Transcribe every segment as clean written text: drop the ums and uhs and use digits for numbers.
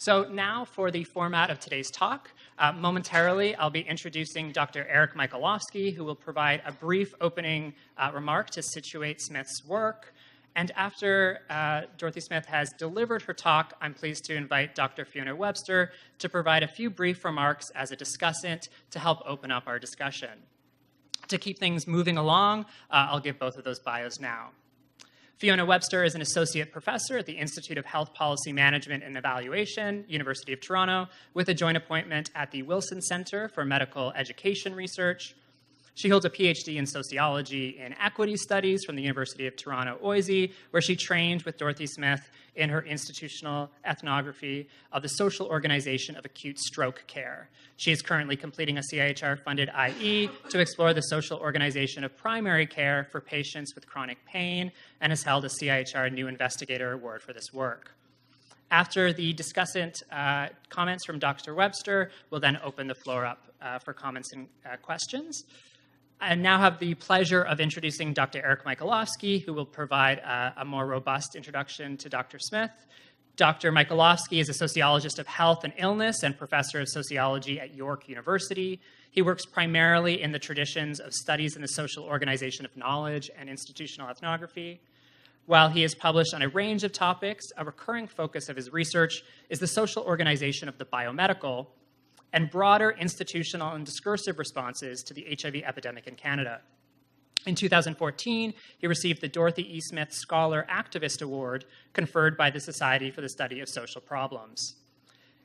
So now for the format of today's talk. Momentarily, I'll be introducing Dr. Eric Michalowski, who will provide a brief opening remark to situate Smith's work. And after Dorothy Smith has delivered her talk, I'm pleased to invite Dr. Fiona Webster to provide a few brief remarks as a discussant to help open up our discussion. To keep things moving along, I'll give both of those bios now. Fiona Webster is an associate professor at the Institute of Health Policy Management and Evaluation, University of Toronto, with a joint appointment at the Wilson Centre for Medical Education Research. She holds a PhD in sociology and equity studies from the University of Toronto, OISE, where she trained with Dorothy Smith in her institutional ethnography of the social organization of acute stroke care. She is currently completing a CIHR-funded IE to explore the social organization of primary care for patients with chronic pain and has held a CIHR New Investigator Award for this work. After the discussant comments from Dr. Webster, we'll then open the floor up for comments and questions. I now have the pleasure of introducing Dr. Eric Michalowski, who will provide a more robust introduction to Dr. Smith. Dr. Michalowski is a sociologist of health and illness and professor of sociology at York University. He works primarily in the traditions of studies in the social organization of knowledge and institutional ethnography. While he is published on a range of topics, a recurring focus of his research is the social organization of the biomedical and broader institutional and discursive responses to the HIV epidemic in Canada. In 2014, he received the Dorothy E Smith Scholar Activist Award conferred by the Society for the Study of Social Problems.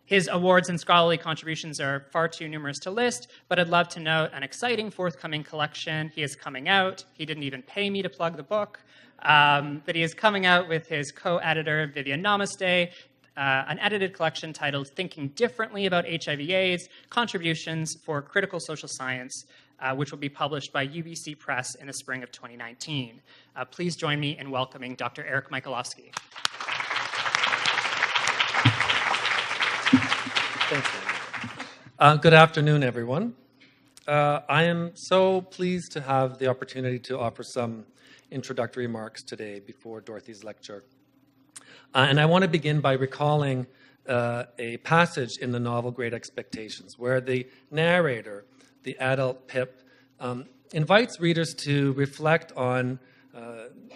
His awards and scholarly contributions are far too numerous to list, but I'd love to note an exciting forthcoming collection. He is coming out. He didn't even pay me to plug the book, but he is coming out with his co-editor, Vivian Namaste, an edited collection titled Thinking Differently About HIV/AIDS, Contributions for Critical Social Science, which will be published by UBC Press in the spring of 2019. Please join me in welcoming Dr. Eric Michalowski. Thank you. Good afternoon, everyone. I am so pleased to have the opportunity to offer some introductory remarks today before Dorothy's lecture. And I want to begin by recalling a passage in the novel Great Expectations, where the narrator, the adult Pip, invites readers to reflect on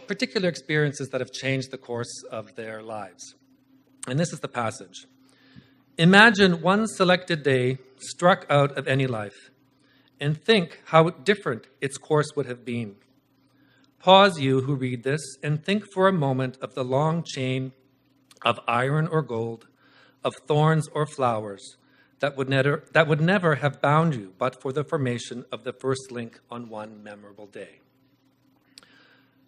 particular experiences that have changed the course of their lives. And this is the passage. Imagine one selected day struck out of any life, and think how different its course would have been. Pause, you who read this, and think for a moment of the long chain of iron or gold, of thorns or flowers, that would never have bound you but for the formation of the first link on one memorable day.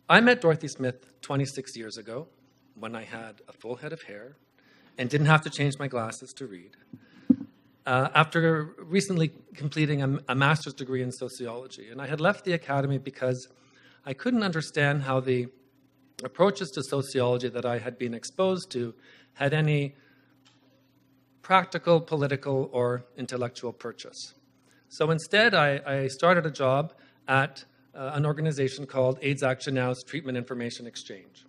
I met Dorothy Smith 26 years ago when I had a full head of hair and didn't have to change my glasses to read. After recently completing a master's degree in sociology, and I had left the academy because I couldn't understand how the approaches to sociology that I had been exposed to had any practical, political, or intellectual purchase. So instead, I started a job at an organization called AIDS Action Now's Treatment Information Exchange.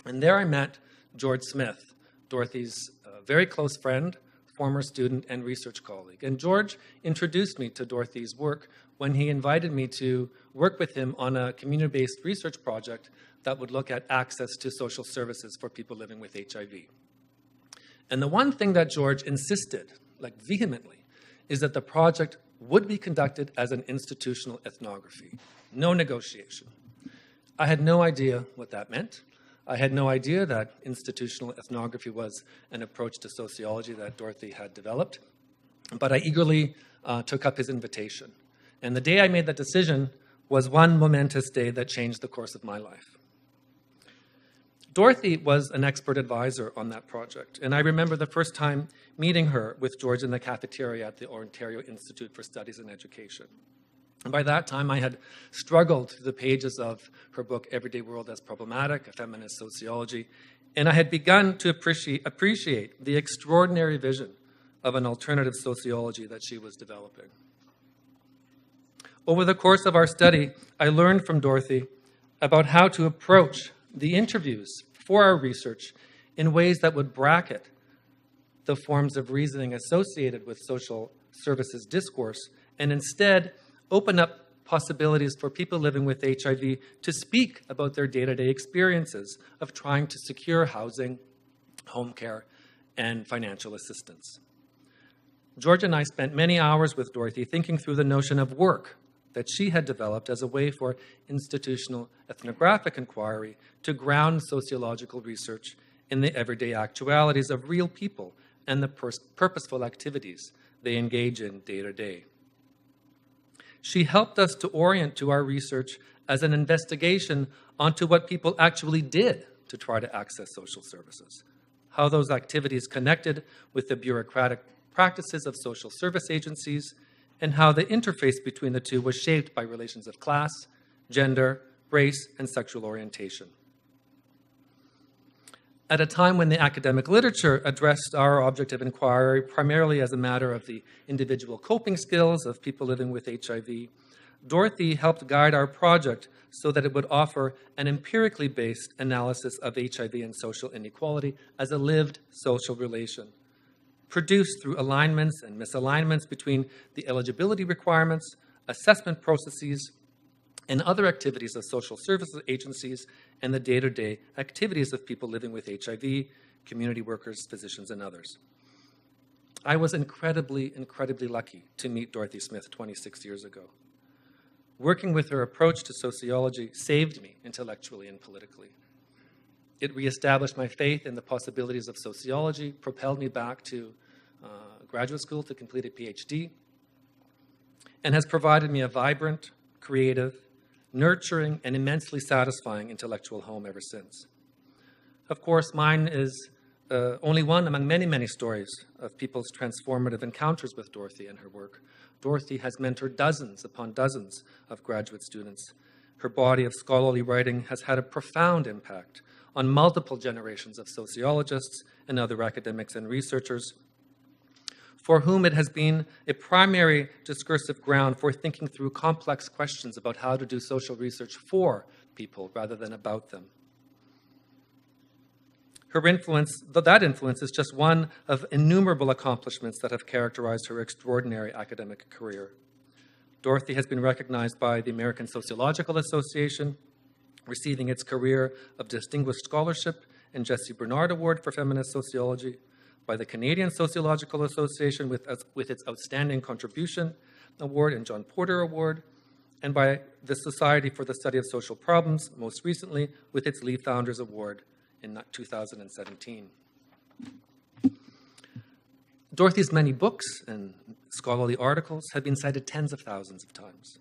And there I met George Smith, Dorothy's very close friend, former student, and research colleague. And George introduced me to Dorothy's work when he invited me to work with him on a community-based research project that would look at access to social services for people living with HIV. And the one thing that George insisted, vehemently, is that the project would be conducted as an institutional ethnography. No negotiation. I had no idea what that meant. I had no idea that institutional ethnography was an approach to sociology that Dorothy had developed. But I eagerly took up his invitation. And the day I made that decision was one momentous day that changed the course of my life. Dorothy was an expert advisor on that project, and I remember the first time meeting her with George in the cafeteria at the Ontario Institute for Studies in Education. And by that time, I had struggled through the pages of her book, Everyday World as Problematic, a Feminist Sociology, and I had begun to appreciate the extraordinary vision of an alternative sociology that she was developing. Over the course of our study, I learned from Dorothy about how to approach the interviews for our research in ways that would bracket the forms of reasoning associated with social services discourse, and instead open up possibilities for people living with HIV to speak about their day-to-day experiences of trying to secure housing, home care, and financial assistance. Georgia and I spent many hours with Dorothy thinking through the notion of work that she had developed as a way for institutional ethnographic inquiry to ground sociological research in the everyday actualities of real people and the purposeful activities they engage in day to day. She helped us to orient to our research as an investigation onto what people actually did to try to access social services, how those activities connected with the bureaucratic practices of social service agencies, and how the interface between the two was shaped by relations of class, gender, race, and sexual orientation. At a time when the academic literature addressed our object of inquiry primarily as a matter of the individual coping skills of people living with HIV, Dorothy helped guide our project so that it would offer an empirically based analysis of HIV and social inequality as a lived social relation, produced through alignments and misalignments between the eligibility requirements, assessment processes, and other activities of social services agencies and the day-to-day activities of people living with HIV, community workers, physicians, and others. I was incredibly lucky to meet Dorothy Smith 26 years ago. Working with her approach to sociology saved me intellectually and politically. It reestablished my faith in the possibilities of sociology, propelled me back to graduate school to complete a PhD, and has provided me a vibrant, creative, nurturing, and immensely satisfying intellectual home ever since. Of course, mine is only one among many, many stories of people's transformative encounters with Dorothy and her work. Dorothy has mentored dozens upon dozens of graduate students. Her body of scholarly writing has had a profound impact on multiple generations of sociologists and other academics and researchers, for whom it has been a primary discursive ground for thinking through complex questions about how to do social research for people rather than about them. Her influence, that influence is just one of innumerable accomplishments that have characterized her extraordinary academic career. Dorothy has been recognized by the American Sociological Association, receiving its Career of Distinguished Scholarship and Jessie Bernard Award for Feminist Sociology, by the Canadian Sociological Association with its Outstanding Contribution Award and John Porter Award, and by the Society for the Study of Social Problems, most recently with its Lee Founders Award in 2017. Dorothy's many books and scholarly articles have been cited tens of thousands of times.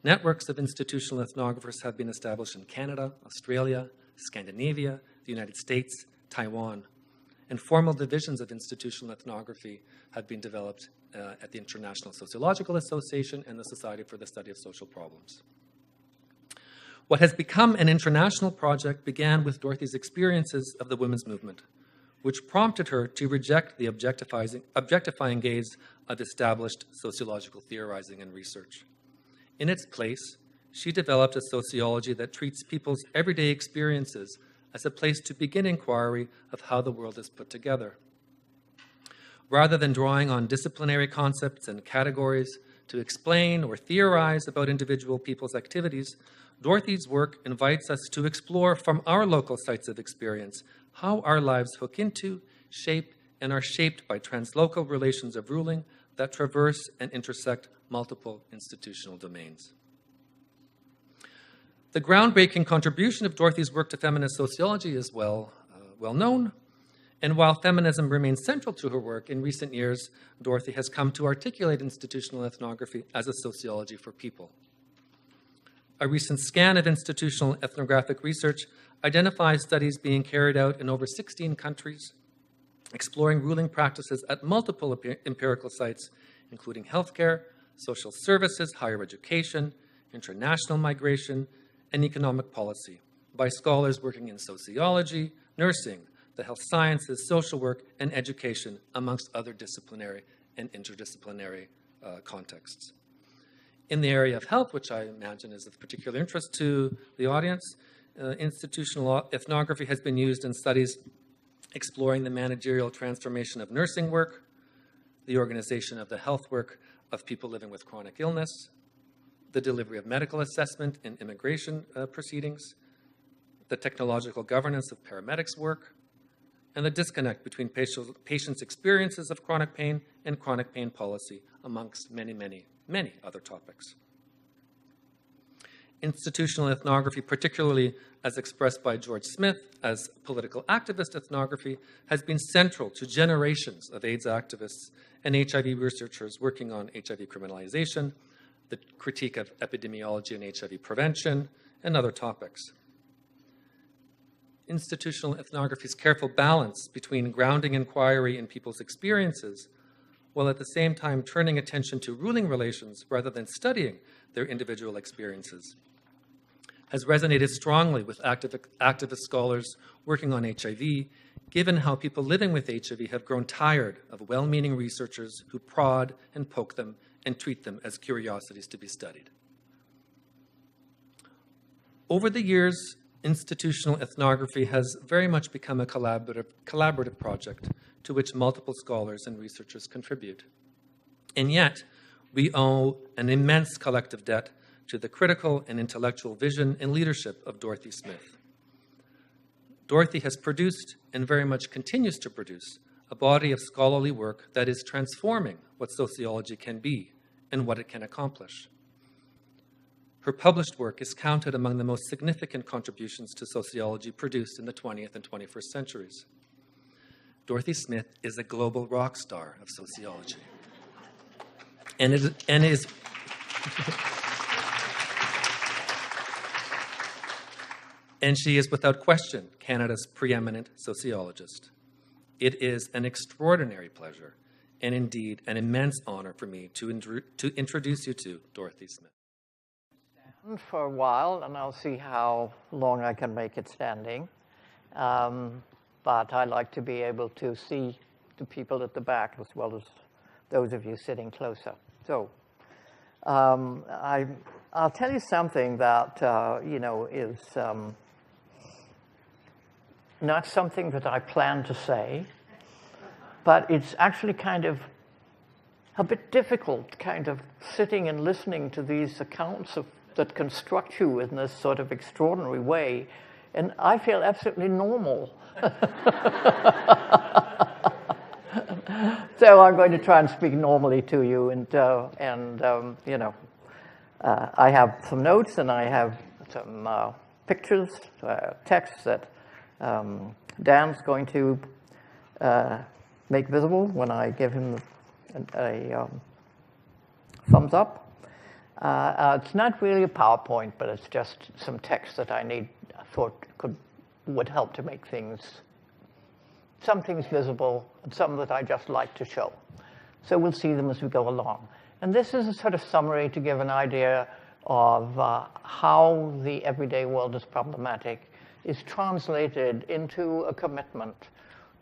Networks of institutional ethnographers have been established in Canada, Australia, Scandinavia, the United States, Taiwan, and formal divisions of institutional ethnography have been developed at the International Sociological Association and the Society for the Study of Social Problems. What has become an international project began with Dorothy's experiences of the women's movement, which prompted her to reject the objectifying gaze of established sociological theorizing and research. In its place, she developed a sociology that treats people's everyday experiences as a place to begin inquiry of how the world is put together. Rather than drawing on disciplinary concepts and categories to explain or theorize about individual people's activities, Dorothy's work invites us to explore from our local sites of experience how our lives hook into, shape, and are shaped by translocal relations of ruling that traverse and intersect multiple institutional domains. The groundbreaking contribution of Dorothy's work to feminist sociology is well known, and while feminism remains central to her work, in recent years, Dorothy has come to articulate institutional ethnography as a sociology for people. A recent scan of institutional ethnographic research identifies studies being carried out in over 16 countries, exploring ruling practices at multiple empirical sites, including healthcare, social services, higher education, international migration, and economic policy, by scholars working in sociology, nursing, the health sciences, social work, and education, amongst other disciplinary and interdisciplinary contexts. In the area of health, which I imagine is of particular interest to the audience, institutional ethnography has been used in studies exploring the managerial transformation of nursing work, the organization of the health work of people living with chronic illness, the delivery of medical assessment in immigration proceedings, the technological governance of paramedics' work, and the disconnect between patients' experiences of chronic pain and chronic pain policy, amongst many, many, many other topics. Institutional ethnography, particularly as expressed by George Smith as political activist ethnography, has been central to generations of AIDS activists and HIV researchers working on HIV criminalization, the critique of epidemiology and HIV prevention, and other topics. Institutional ethnography's careful balance between grounding inquiry in people's experiences, while at the same time turning attention to ruling relations rather than studying their individual experiences, has resonated strongly with activist scholars working on HIV, given how people living with HIV have grown tired of well-meaning researchers who prod and poke them and treat them as curiosities to be studied. Over the years, institutional ethnography has very much become a collaborative project to which multiple scholars and researchers contribute. And yet, we owe an immense collective debt to the critical and intellectual vision and leadership of Dorothy E Smith. Dorothy has produced, and very much continues to produce, a body of scholarly work that is transforming what sociology can be and what it can accomplish. Her published work is counted among the most significant contributions to sociology produced in the 20th and 21st centuries. Dorothy Smith is a global rock star of sociology. And she is, without question, Canada's preeminent sociologist. It is an extraordinary pleasure, and indeed an immense honor for me to introduce you to Dorothy Smith. For a while, and I'll see how long I can make it standing. But I like to be able to see the people at the back as well as those of you sitting closer. So I'll tell you something that, is not something that I plan to say, but it's actually kind of a bit difficult, kind of sitting and listening to these accounts that construct you in this sort of extraordinary way, and I feel absolutely normal. So I'm going to try and speak normally to you, I have some notes and I have some pictures, text that Dan's going to make visible when I give him a thumbs up. It's not really a PowerPoint, but it's just some text that I thought would help to make some things visible, and some that I just like to show. So we'll see them as we go along. And this is a sort of summary to give an idea of how the everyday world is problematic, is translated into a commitment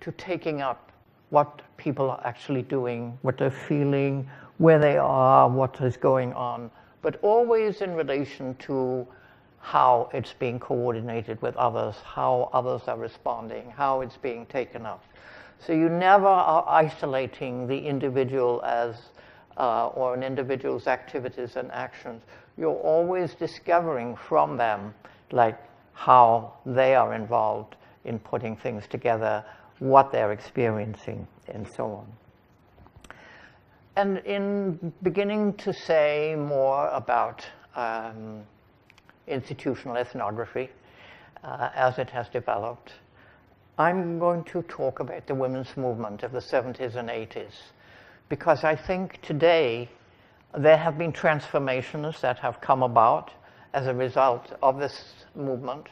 to taking up what people are actually doing, what they're feeling, where they are, what is going on, but always in relation to how it's being coordinated with others, how others are responding, how it's being taken up. So you never are isolating the individual or an individual's activities and actions. You're always discovering from them, like, how they are involved in putting things together, what they're experiencing, and so on. And in beginning to say more about institutional ethnography as it has developed, I'm going to talk about the women's movement of the 70s and 80s, because I think today there have been transformations that have come about as a result of this movement.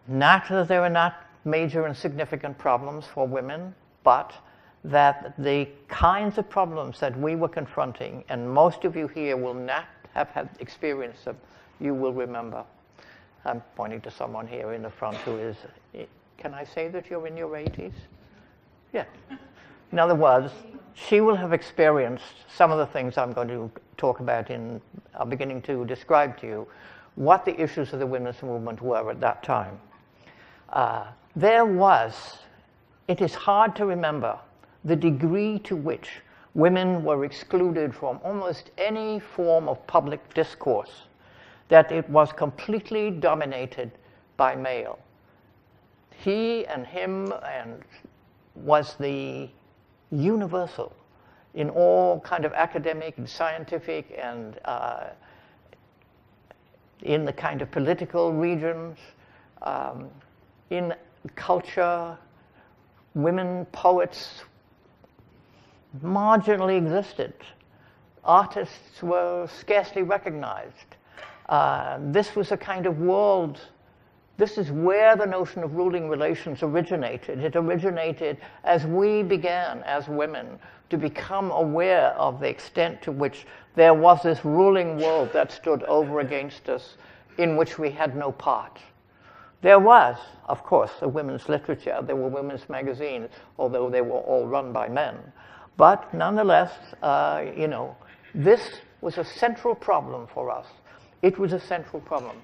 Not that there are not major and significant problems for women, but that the kinds of problems that we were confronting, and most of you here will not have had experience of, you will remember. I'm pointing to someone here in the front who is, can I say that you're in your 80s? Yeah. In other words, she will have experienced some of the things I'm going to talk about I'm beginning to describe to you, what the issues of the women's movement were at that time. It is hard to remember the degree to which women were excluded from almost any form of public discourse, that it was completely dominated by male. He and him and was the universal in all kind of academic and scientific and in the kind of political regions, in culture. Women poets marginally existed. Artists were scarcely recognized. This was a kind of world. This is where the notion of ruling relations originated. It originated as we began, as women, to become aware of the extent to which there was this ruling world that stood over against us, in which we had no part. There was, of course, a women's literature. There were women's magazines, although they were all run by men. But nonetheless, this was a central problem for us. It was a central problem.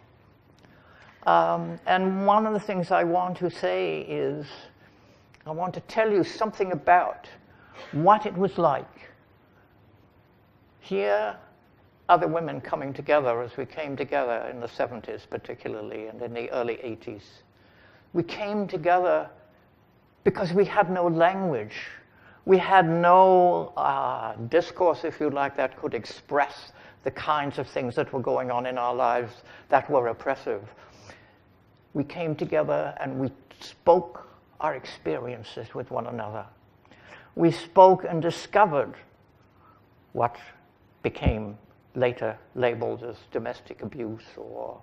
And one of the things I want to say is, I want to tell you something about what it was like. Here, other women coming together as we came together in the 70s particularly, and in the early 80s. We came together because we had no language. We had no discourse, if you like, that could express the kinds of things that were going on in our lives that were oppressive. We came together and we spoke our experiences with one another. We spoke and discovered what became later labeled as domestic abuse or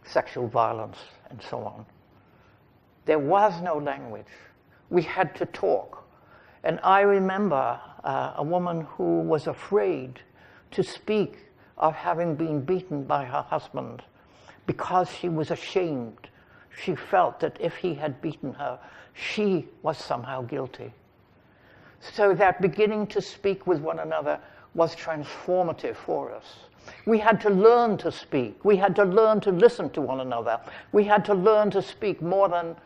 sexual violence and so on. There was no language. We had to talk. And I remember a woman who was afraid to speak of having been beaten by her husband because she was ashamed. She felt that if he had beaten her, she was somehow guilty. So that beginning to speak with one another was transformative for us. We had to learn to speak. We had to learn to listen to one another. We had to learn to speak more than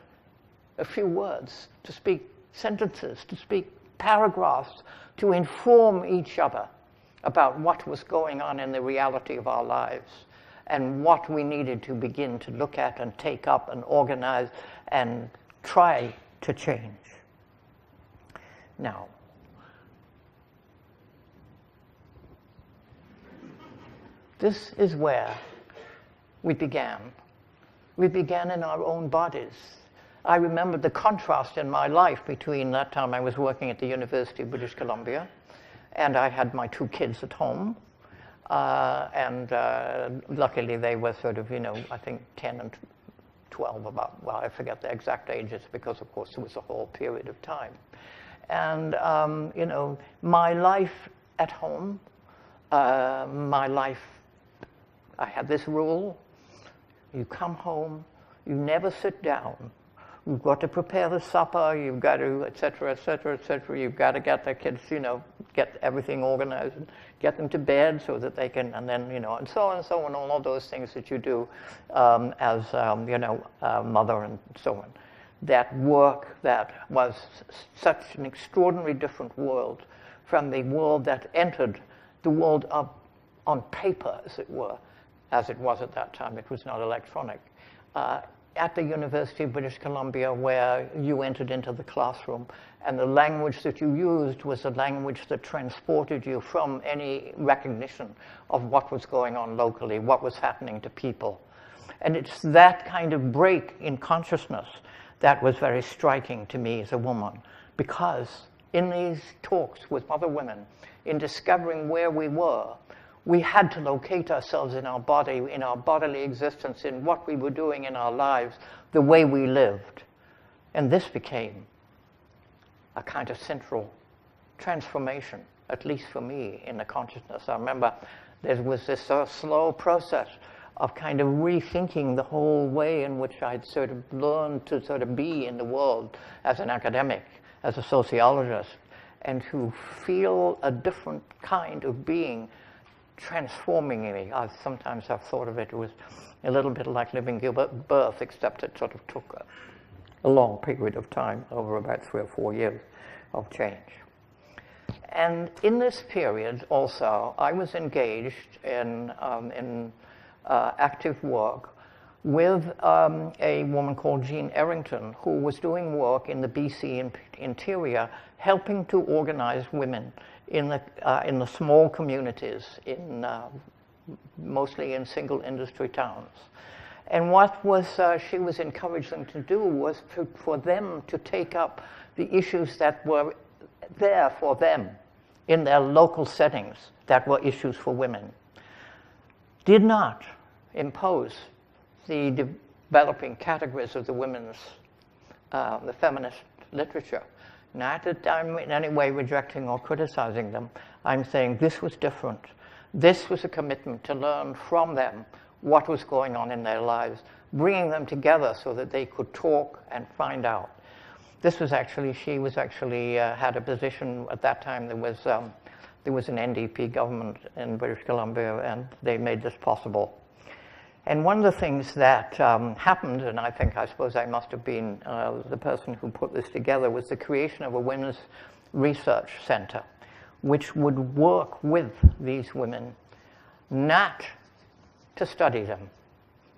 a few words, to speak sentences, to speak paragraphs, to inform each other about what was going on in the reality of our lives and what we needed to begin to look at and take up and organize and try to change. Now, this is where we began. We began in our own bodies. I remember the contrast in my life between that time I was working at the University of British Columbia, and I had my two kids at home. Luckily they were sort of, I think 10 and 12 about, well, I forget the exact ages because, of course, it was a whole period of time. And, my life at home, I had this rule: you come home, you never sit down. You've got to prepare the supper, you've got to, et cetera, et cetera, et cetera. You've got to get the kids, get everything organized, and get them to bed so that they can, and then, and so on and so on, all of those things that you do as, mother and so on. That work that was such an extraordinary different world from the world that entered the world of, on paper, as it were, as it was at that time. It was not electronic. At the University of British Columbia, where you entered into the classroom, and the language that you used was a language that transported you from any recognition of what was going on locally, what was happening to people. And it's that kind of break in consciousness that was very striking to me as a woman, because in these talks with other women, in discovering where we were, we had to locate ourselves in our body, in our bodily existence, in what we were doing in our lives, the way we lived. And this became a kind of central transformation, at least for me, in the consciousness. I remember there was this slow process of kind of rethinking the whole way in which I'd sort of learned to sort of be in the world as an academic, as a sociologist, and to feel a different kind of being transforming me. Sometimes I've thought of it was a little bit like living birth, except it sort of took a long period of time, over about 3 or 4 years of change. And in this period also, I was engaged in active work with a woman called Jean Errington, who was doing work in the BC interior, helping to organize women in the small communities, mostly in single industry towns. And what she was encouraging them to do was for them to take up the issues that were there for them in their local settings, that were issues for women. Did not impose the developing categories of the the feminist literature. Not that I'm in any way rejecting or criticizing them. I'm saying this was different. This was a commitment to learn from them what was going on in their lives, bringing them together so that they could talk and find out. She was actually had a position at that time. There was an NDP government in British Columbia, and they made this possible. And one of the things that happened, and I suppose I must have been the person who put this together, was the creation of a women's research center, which would work with these women, not to study them,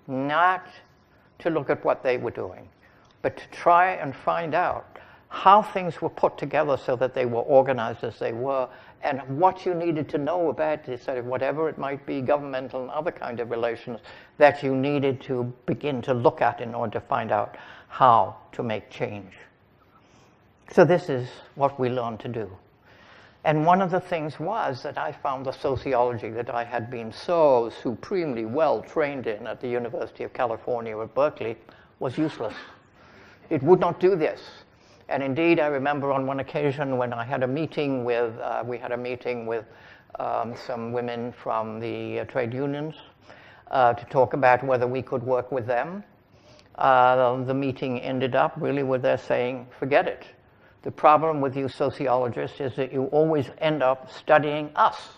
not to look at what they were doing, but to try and find out how things were put together so that they were organized as they were, and what you needed to know about this, sort of whatever it might be, governmental and other kind of relations, that you needed to begin to look at in order to find out how to make change. So this is what we learned to do. And one of the things was that I found the sociology that I had been so supremely well trained in at the University of California at Berkeley was useless. It would not do this. And indeed, I remember on one occasion when I had a meeting with, some women from the trade unions to talk about whether we could work with them. The meeting ended up really with their saying, forget it. The problem with you sociologists is that you always end up studying us.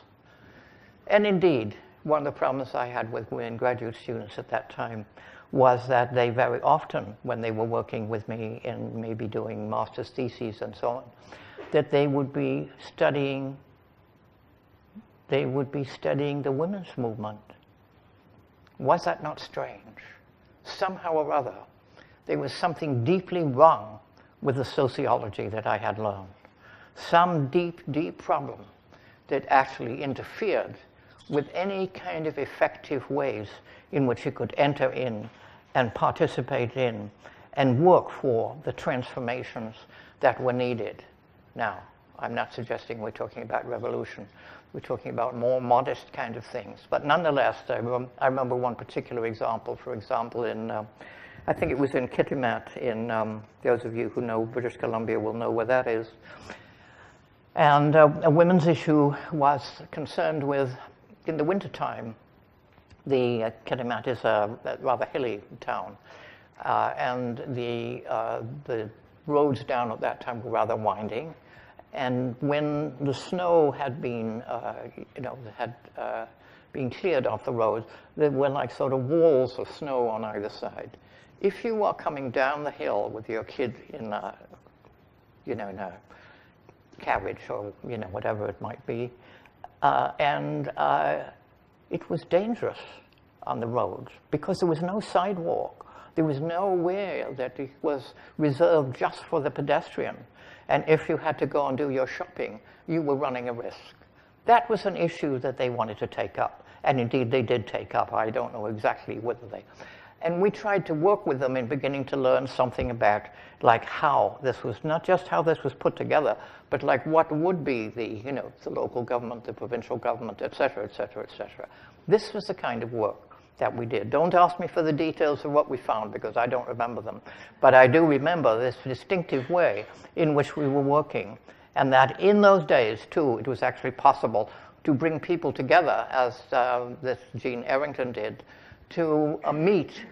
And indeed, one of the problems I had with women graduate students at that time was that they very often, when they were working with me in maybe doing master's theses and so on, that they would be studying the women's movement. Was that not strange? Somehow or other, there was something deeply wrong with the sociology that I had learned. Some deep, deep problem that actually interfered with any kind of effective ways in which you could enter in and participate in and work for the transformations that were needed. Now, I'm not suggesting we're talking about revolution. We're talking about more modest kind of things. But nonetheless, I remember one particular example, for example, I think it was in Kitimat, those of you who know British Columbia will know where that is. And a women's issue was concerned with, in the wintertime, the Kitimat is a rather hilly town, and the roads down at that time were rather winding. And when the snow had been, been cleared off the roads, there were like sort of walls of snow on either side. If you are coming down the hill with your kid in a carriage or whatever it might be, it was dangerous on the roads because there was no sidewalk. There was nowhere that it was reserved just for the pedestrian. And if you had to go and do your shopping, you were running a risk. That was an issue that they wanted to take up. And indeed, they did take up. I don't know exactly whether they... And we tried to work with them in beginning to learn something about like how this was, not just how this was put together, but like what would be the local government, the provincial government, et cetera, et cetera, et cetera. This was the kind of work that we did. Don't ask me for the details of what we found because I don't remember them. But I do remember this distinctive way in which we were working. And that in those days, too, it was actually possible to bring people together, as this Jean Errington did, to meet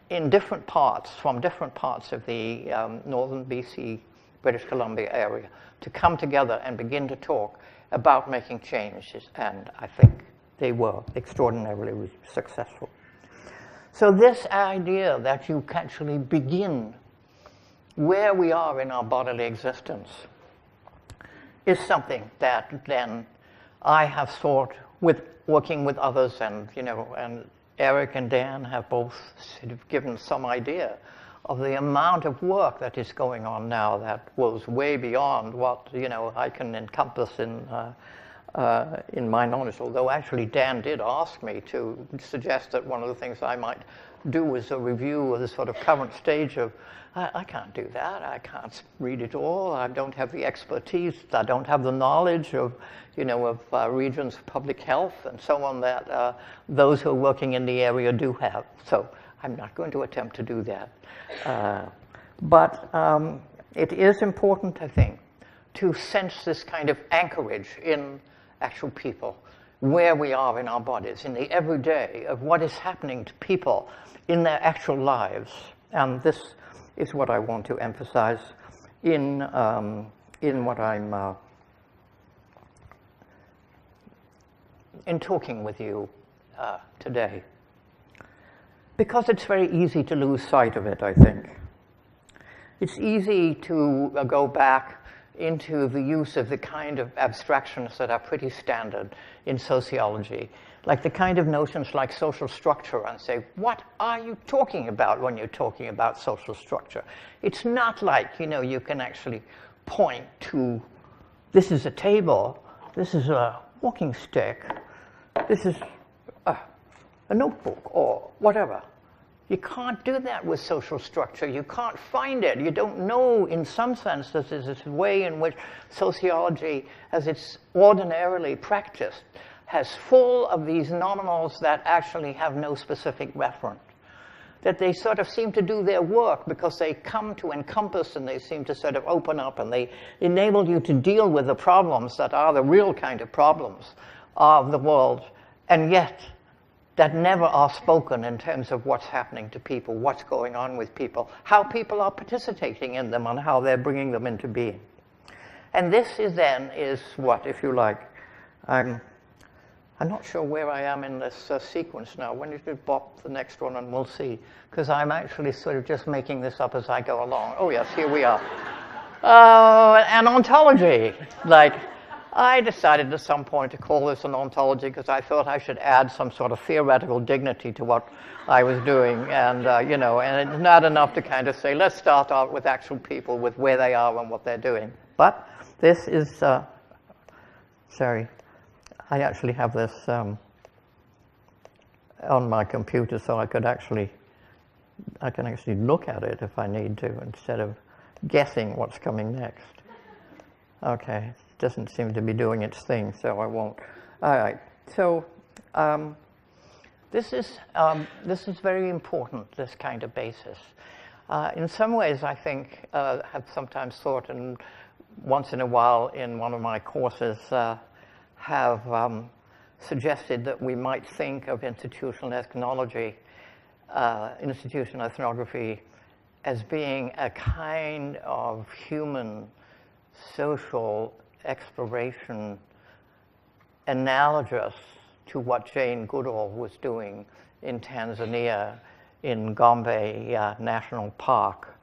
in different parts, from different parts of the northern BC, British Columbia area, to come together and begin to talk about making changes. And I think they were extraordinarily successful. So this idea that you can actually begin where we are in our bodily existence is something that then I have thought with working with others, and and Eric and Dan have both sort of given some idea of the amount of work that is going on now that goes way beyond what I can encompass in my knowledge. Although actually Dan did ask me to suggest that one of the things I might do was a review of the sort of current stage of. I can't do that. I can't read it all. I don't have the expertise. I don't have the knowledge of regions of public health and so on that those who are working in the area do have. So I'm not going to attempt to do that. But it is important, I think, to sense this kind of anchorage in actual people, where we are in our bodies, in the everyday of what is happening to people in their actual lives. And this is what I want to emphasize in what I'm in talking with you today. Because it's very easy to lose sight of it, I think. It's easy to go back into the use of the kind of abstractions that are pretty standard in sociology, like the kind of notions like social structure, and say, what are you talking about when you're talking about social structure? It's not like, you can actually point to, this is a table, this is a walking stick, this is a notebook, or whatever. You can't do that with social structure. You can't find it. You don't know, in some sense, this is this way in which sociology, as it's ordinarily practiced, has full of these nominals that actually have no specific reference. That they sort of seem to do their work because they come to encompass, and they seem to sort of open up, and they enable you to deal with the problems that are the real kind of problems of the world, and yet that never are spoken in terms of what's happening to people, what's going on with people, how people are participating in them, and how they're bringing them into being. And this is what, if you like, I'm not sure where I am in this sequence now. When did you bop the next one, and we'll see, because I'm actually sort of just making this up as I go along. Oh yes, here we are. An ontology, like. I decided at some point to call this an ontology because I thought I should add some sort of theoretical dignity to what I was doing, and and it's not enough to kind of say, let's start out with actual people, with where they are and what they're doing. But this is, sorry, I actually have this on my computer, so I can actually look at it if I need to, instead of guessing what's coming next. Okay. Doesn't seem to be doing its thing, so I won't. All right. So this is very important, this kind of basis. In some ways, I think, have sometimes thought, and once in a while in one of my courses have suggested that we might think of institutional ethnology, institutional ethnography, as being a kind of human social exploration analogous to what Jane Goodall was doing in Tanzania, in Gombe National Park,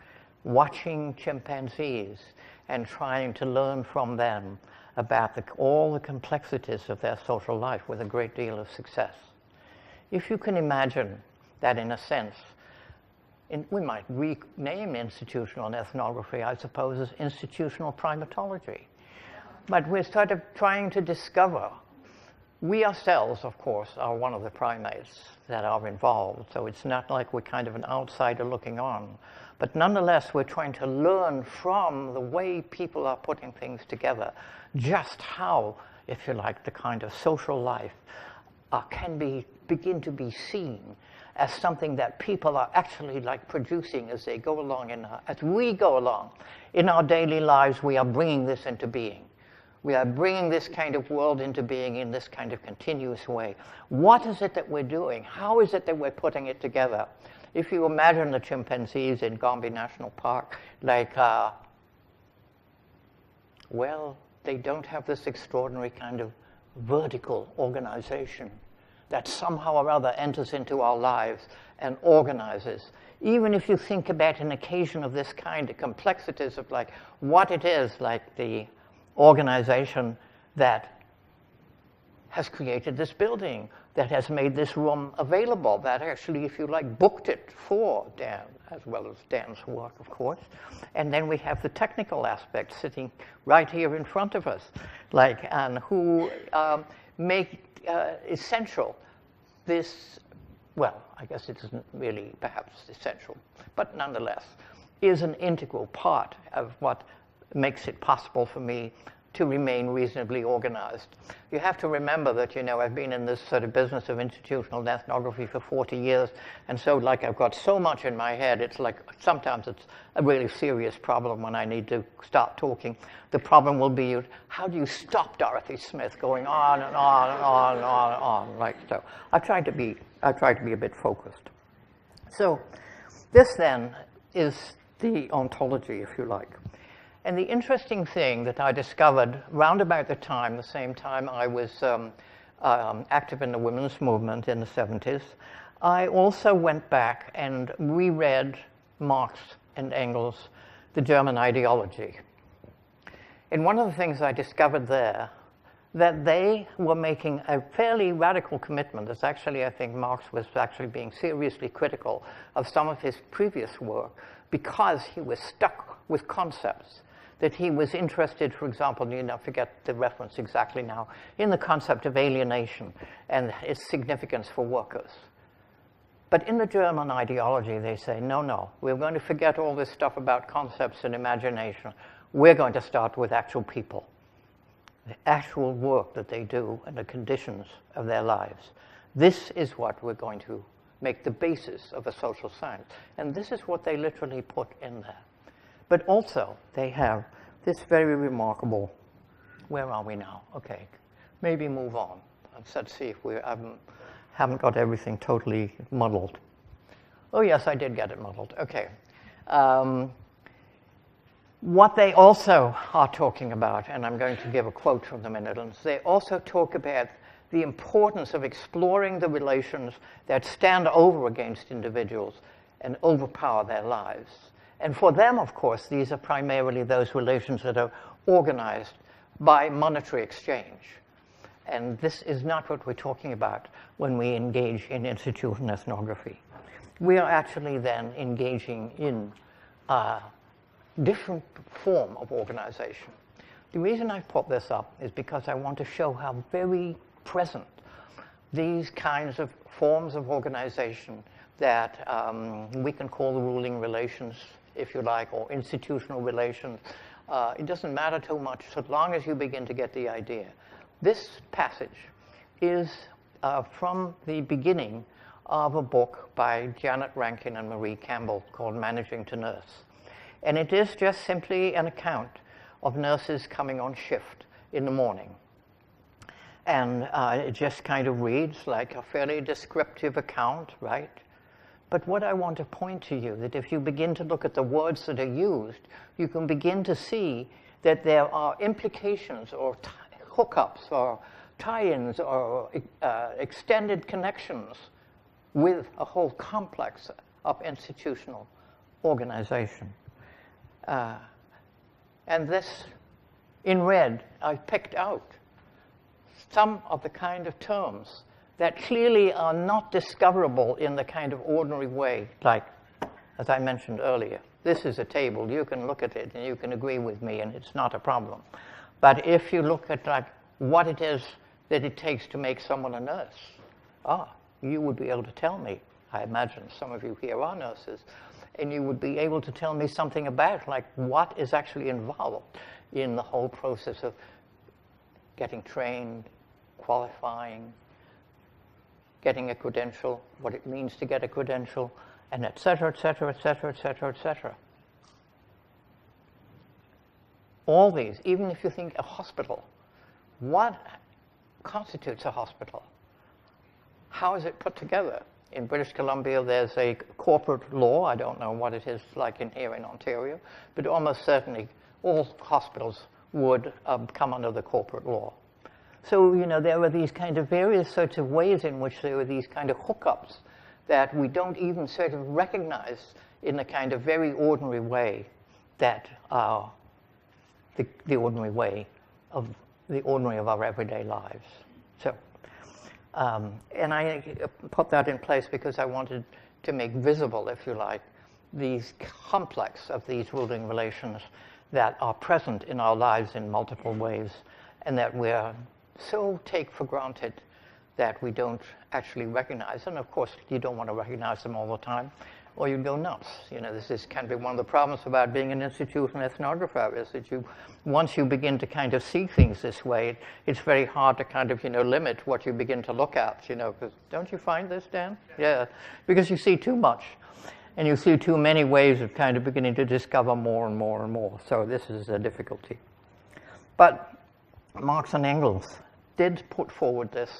watching chimpanzees and trying to learn from them about all the complexities of their social life with a great deal of success. If you can imagine that, in a sense, we might rename institutional ethnography, I suppose, as institutional primatology. But we're sort of trying to discover. We ourselves, of course, are one of the primates that are involved, so it's not like we're kind of an outsider looking on. But nonetheless, we're trying to learn from the way people are putting things together, just how, if you like, the kind of social life can begin to be seen as something that people are actually like producing as they go along, as we go along. In our daily lives, we are bringing this into being. We are bringing this kind of world into being in this kind of continuous way. What is it that we're doing? How is it that we're putting it together? If you imagine the chimpanzees in Gombe National Park, like, well, they don't have this extraordinary kind of vertical organization. that somehow or other enters into our lives and organizes. Even if you think about an occasion of this kind, the complexities of like what it is, like the organization that has created this building, that has made this room available, that actually, if you like, booked it for Dan, as well as Dan's work, of course. And then we have the technical aspect sitting right here in front of us, like, and who make essential this, well, I guess it isn't really perhaps essential, but nonetheless, is an integral part of what makes it possible for me to remain reasonably organized. You have to remember that, you know, I've been in this sort of business of institutional ethnography for 40 years, and so like I've got so much in my head, it's like sometimes it's a really serious problem when I need to start talking. The problem will be, how do you stop Dorothy Smith going on and on and on and on and on, like so. I try to be a bit focused. So this then is the ontology, if you like. And the interesting thing that I discovered round about the same time I was active in the women's movement in the 70s, I also went back and reread Marx and Engels' The German Ideology. And one of the things I discovered there, that they were making a fairly radical commitment. It's actually, I think Marx was actually being seriously critical of some of his previous work because he was stuck with concepts that he was interested, for example, you know, forget the reference exactly now, in the concept of alienation and its significance for workers. But in the German ideology, they say, no, no, we're going to forget all this stuff about concepts and imagination. We're going to start with actual people, the actual work that they do and the conditions of their lives. This is what we're going to make the basis of a social science. And this is what they literally put in there. But also, they have this very remarkable, where are we now? Okay, maybe move on. Let's see if we haven't got everything totally muddled. Oh, yes, I did get it muddled. Okay. What they also are talking about, and I'm going to give a quote from them in it, they also talk about the importance of exploring the relations that stand over against individuals and overpower their lives. And for them, of course, these are primarily those relations that are organized by monetary exchange. And this is not what we're talking about when we engage in institutional ethnography. We are actually then engaging in a different form of organization. The reason I put this up is because I want to show how very present these kinds of forms of organization that we can call the ruling relations, if you like, or institutional relations. It doesn't matter too much so long as you begin to get the idea. This passage is from the beginning of a book by Janet Rankin and Marie Campbell called Managing to Nurse. And it is just simply an account of nurses coming on shift in the morning. And it just kind of reads like a fairly descriptive account, right? But what I want to point to you, that if you begin to look at the words that are used, you can begin to see that there are implications or hookups or tie-ins or extended connections with a whole complex of institutional organization. And this, in red, I've picked out some of the kind of terms that clearly are not discoverable in the kind of ordinary way, like, as I mentioned earlier, this is a table, you can look at it and you can agree with me and it's not a problem. But if you look at like what it is that it takes to make someone a nurse, you would be able to tell me. I imagine some of you here are nurses, and you would be able to tell me something about like what is actually involved in the whole process of getting trained, qualifying, getting a credential, what it means to get a credential, and et cetera, et cetera, et cetera, et cetera, et cetera. All these, even if you think a hospital, what constitutes a hospital? How is it put together? In British Columbia, there's a corporate law. I don't know what it is like in here in Ontario, but almost certainly all hospitals would come under the corporate law. So, there are these kind of various sorts of ways in which there are these kind of hookups that we don't even sort of recognize in a kind of very ordinary way that are the ordinary way of the ordinary of our everyday lives. So, and I put that in place because I wanted to make visible, if you like, these complex of these ruling relations that are present in our lives in multiple ways, and that we're so take for granted that we don't actually recognize. And of course, you don't want to recognize them all the time, or you'd go nuts. This can be one of the problems about being an institutional ethnographer, is that once you begin to kind of see things this way, it's very hard to kind of, limit what you begin to look at, because don't you find this, Dan? Yeah, because you see too much. And you see too many ways of kind of beginning to discover more and more and more. So this is a difficulty. But Marx and Engels did put forward this.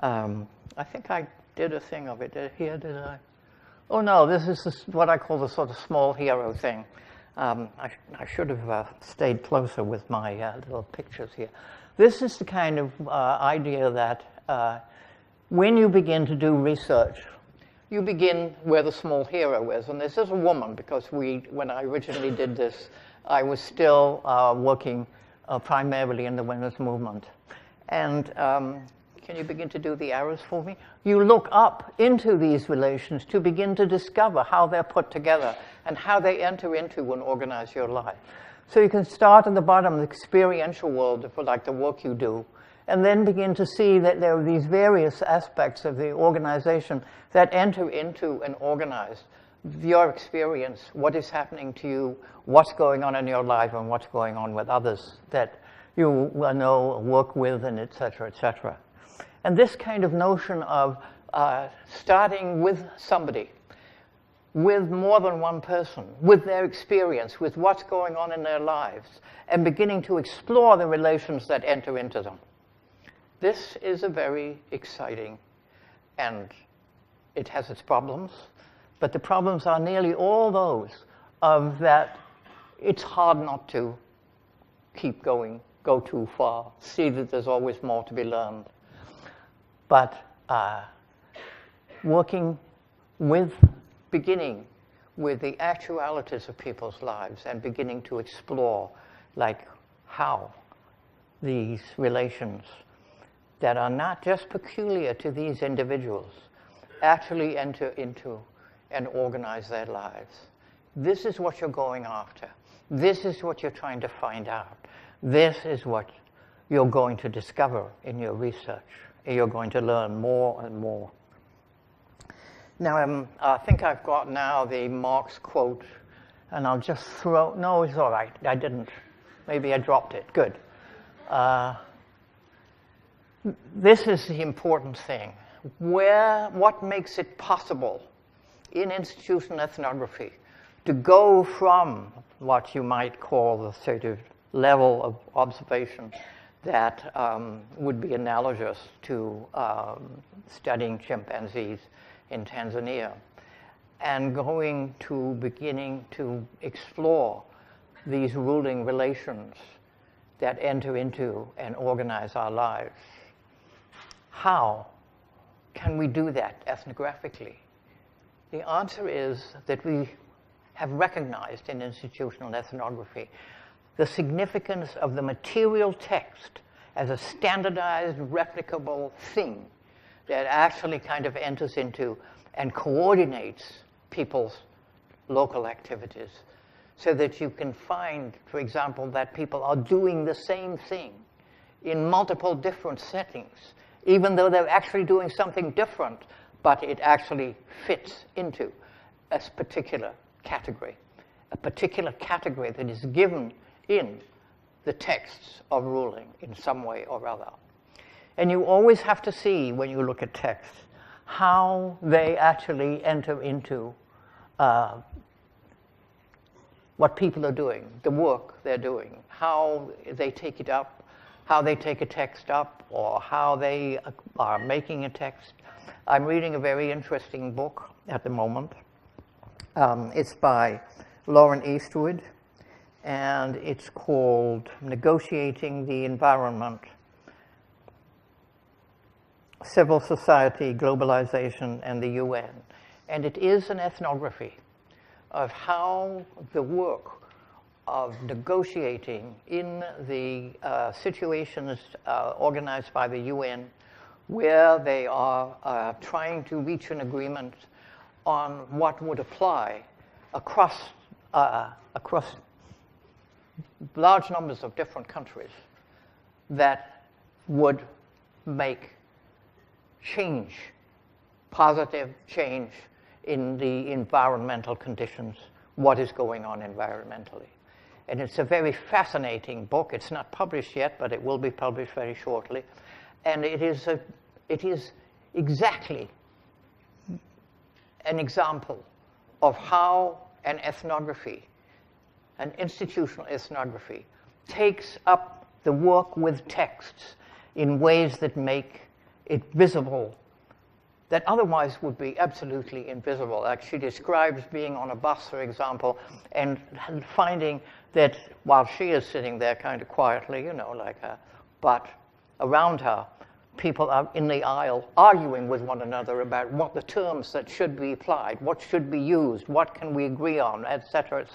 I think I did a thing of it here, did I? Oh no, this is what I call the sort of small hero thing. I should have stayed closer with my little pictures here. This is the kind of idea that when you begin to do research, you begin where the small hero is. And this is a woman, because when I originally did this, I was still working primarily in the women's movement. And can you begin to do the arrows for me? You look up into these relations to begin to discover how they're put together and how they enter into and organize your life. So you can start at the bottom, the experiential world, for like the work you do, and then begin to see that there are these various aspects of the organization that enter into and organize your experience, what is happening to you, what's going on in your life, and what's going on with others that you know, work with, and et cetera, et cetera. And this kind of notion of starting with somebody, with more than one person, with their experience, with what's going on in their lives, and beginning to explore the relations that enter into them. This is a very exciting, and it has its problems, but the problems are nearly all those of that it's hard not to keep going, go too far, see that there's always more to be learned. But beginning with the actualities of people's lives and beginning to explore like how these relations that are not just peculiar to these individuals actually enter into and organize their lives. This is what you're going after. This is what you're trying to find out. This is what you're going to discover in your research. You're going to learn more and more. Now, I think I've got now the Marx quote, and I'll just no, it's all right. I didn't. Maybe I dropped it. Good. This is the important thing. What makes it possible in institutional ethnography to go from what you might call the sort of level of observation that would be analogous to studying chimpanzees in Tanzania, and going to beginning to explore these ruling relations that enter into and organize our lives. How can we do that ethnographically? The answer is that we have recognized in institutional ethnography the significance of the material text as a standardized, replicable thing that actually kind of enters into and coordinates people's local activities, so that you can find, for example, that people are doing the same thing in multiple different settings, even though they're actually doing something different, but it actually fits into a particular category that is given in the texts of ruling in some way or other. And you always have to see, when you look at texts, how they actually enter into what people are doing, the work they're doing, how they take it up, how they take a text up, or how they are making a text. I'm reading a very interesting book at the moment. It's by Lauren Eastwood, and it's called Negotiating the Environment. civil society, globalization, and the UN. And it is an ethnography of how the work of negotiating in the situations organized by the UN, where they are trying to reach an agreement on what would apply across large numbers of different countries, that would make change, positive change in the environmental conditions, what is going on environmentally. And it's a very fascinating book. It's not published yet, but it will be published very shortly. And it is exactly an example of how an ethnography, an institutional ethnography, takes up the work with texts in ways that make it visible, that otherwise would be absolutely invisible. Like she describes being on a bus, for example, and finding that while she is sitting there kind of quietly, you know, like her, but around her, people are in the aisle arguing with one another about what the terms that should be applied, what should be used, what can we agree on, et cetera,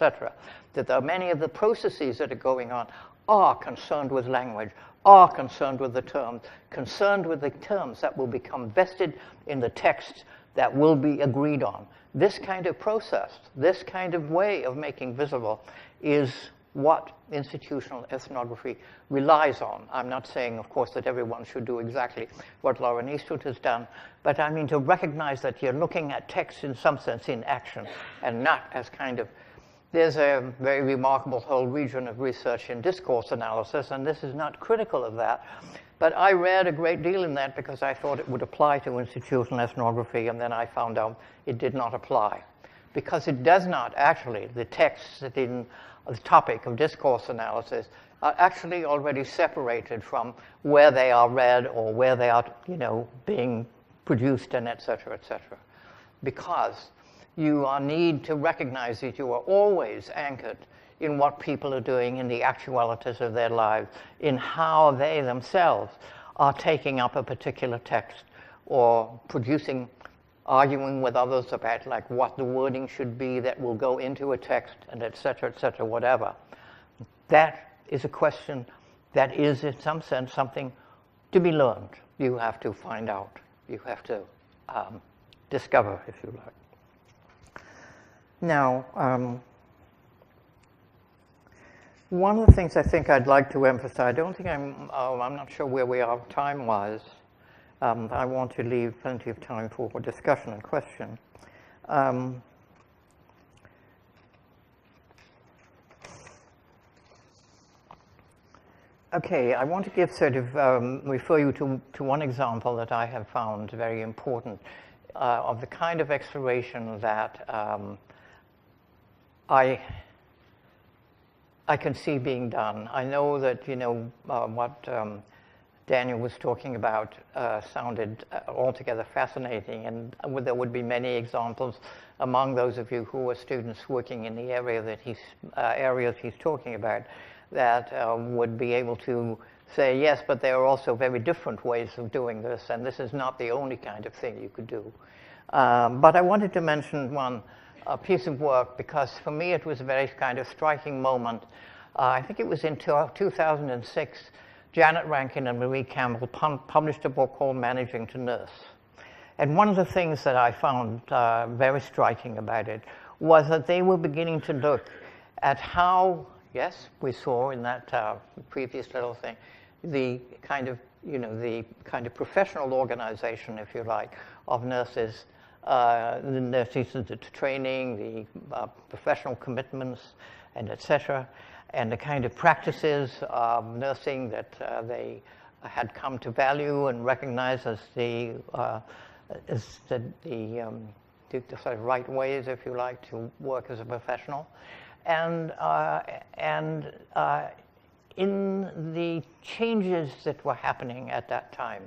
that there are many of the processes that are going on are concerned with language, are concerned with the terms, concerned with the terms that will become vested in the text that will be agreed on. This kind of process, this kind of way of making visible is what institutional ethnography relies on. I'm not saying, of course, that everyone should do exactly what Lauren Eastwood has done, but I mean to recognize that you're looking at text in some sense in action and not as kind of. There's a very remarkable whole region of research in discourse analysis, and this is not critical of that. But I read a great deal in that because I thought it would apply to institutional ethnography, and then I found out it did not apply. Because it does not actually, the texts that in the topic of discourse analysis are actually already separated from where they are read or where they are, you know, being produced and et cetera, because you need to recognize that you are always anchored in what people are doing in the actualities of their lives, in how they themselves are taking up a particular text or producing, arguing with others about like what the wording should be that will go into a text and et cetera, whatever. That is a question that is in some sense something to be learned. You have to find out. You have to discover, if you like. Now, one of the things I think I'd like to emphasize, I don't think I'm not sure where we are time-wise. I want to leave plenty of time for discussion and question. Okay, I want to give refer you to one example that I have found very important of the kind of exploration that I can see being done. I know that, you know, what Daniel was talking about sounded altogether fascinating, and there would be many examples among those of you who are students working in the area that areas he's talking about that would be able to say, yes, but there are also very different ways of doing this, and this is not the only kind of thing you could do. But I wanted to mention one piece of work because for me it was a very kind of striking moment. I think it was in 2006, Janet Rankin and Marie Campbell published a book called Managing to Nurse. And one of the things that I found very striking about it was that they were beginning to look at how, yes, we saw in that previous little thing, the kind of, you know, the kind of professional organization, if you like, of nurses, the nurses, the training, the professional commitments, and et cetera, and the kind of practices of nursing that they had come to value and recognize as the sort of right ways, if you like, to work as a professional. And in the changes that were happening at that time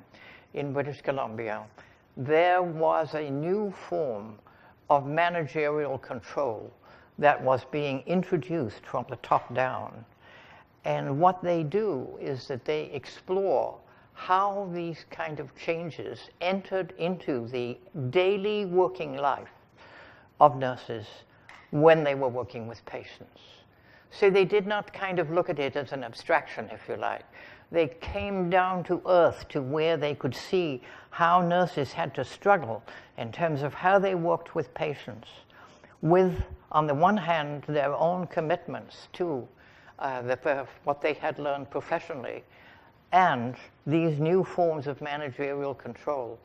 in British Columbia, there was a new form of managerial control that was being introduced from the top down. And what they do is that they explore how these kind of changes entered into the daily working life of nurses when they were working with patients. So they did not kind of look at it as an abstraction, if you like. They came down to earth to where they could see how nurses had to struggle in terms of how they worked with patients, with, on the one hand, their own commitments to what they had learned professionally, and these new forms of managerial control,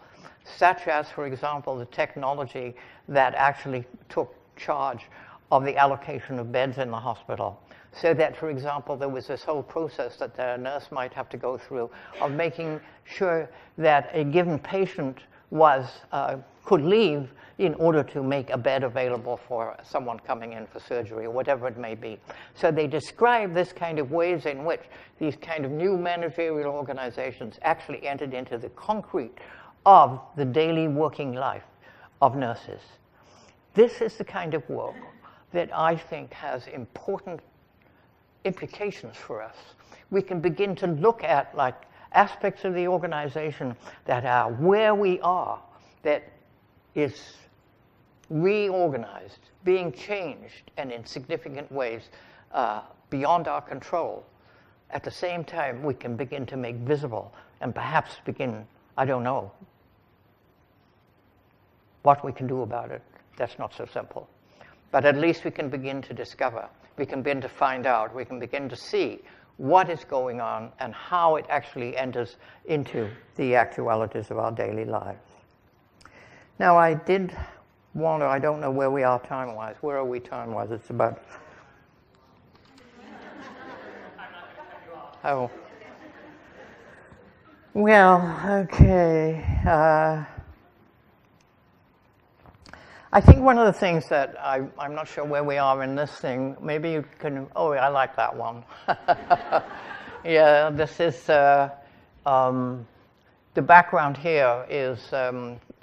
such as, for example, the technology that actually took charge of the allocation of beds in the hospital. So that, for example, there was this whole process that the nurse might have to go through of making sure that a given patient could leave in order to make a bed available for someone coming in for surgery or whatever it may be. So they describe this kind of ways in which these kind of new managerial organizations actually entered into the concrete of the daily working life of nurses. This is the kind of work that I think has important implications for us. We can begin to look at like aspects of the organization that are where we are, that is reorganized, being changed, and in significant ways beyond our control. At the same time, we can begin to make visible and perhaps begin, I don't know, what we can do about it. That's not so simple. But at least we can begin to discover, we can begin to find out, we can begin to see what is going on and how it actually enters into the actualities of our daily lives. Now, I did want to, I don't know where we are time-wise. Where are we time-wise? It's about... Oh. Well, okay. I think one of the things that I'm not sure where we are in this thing, maybe you can, oh, I like that one. Yeah, this is, the background here is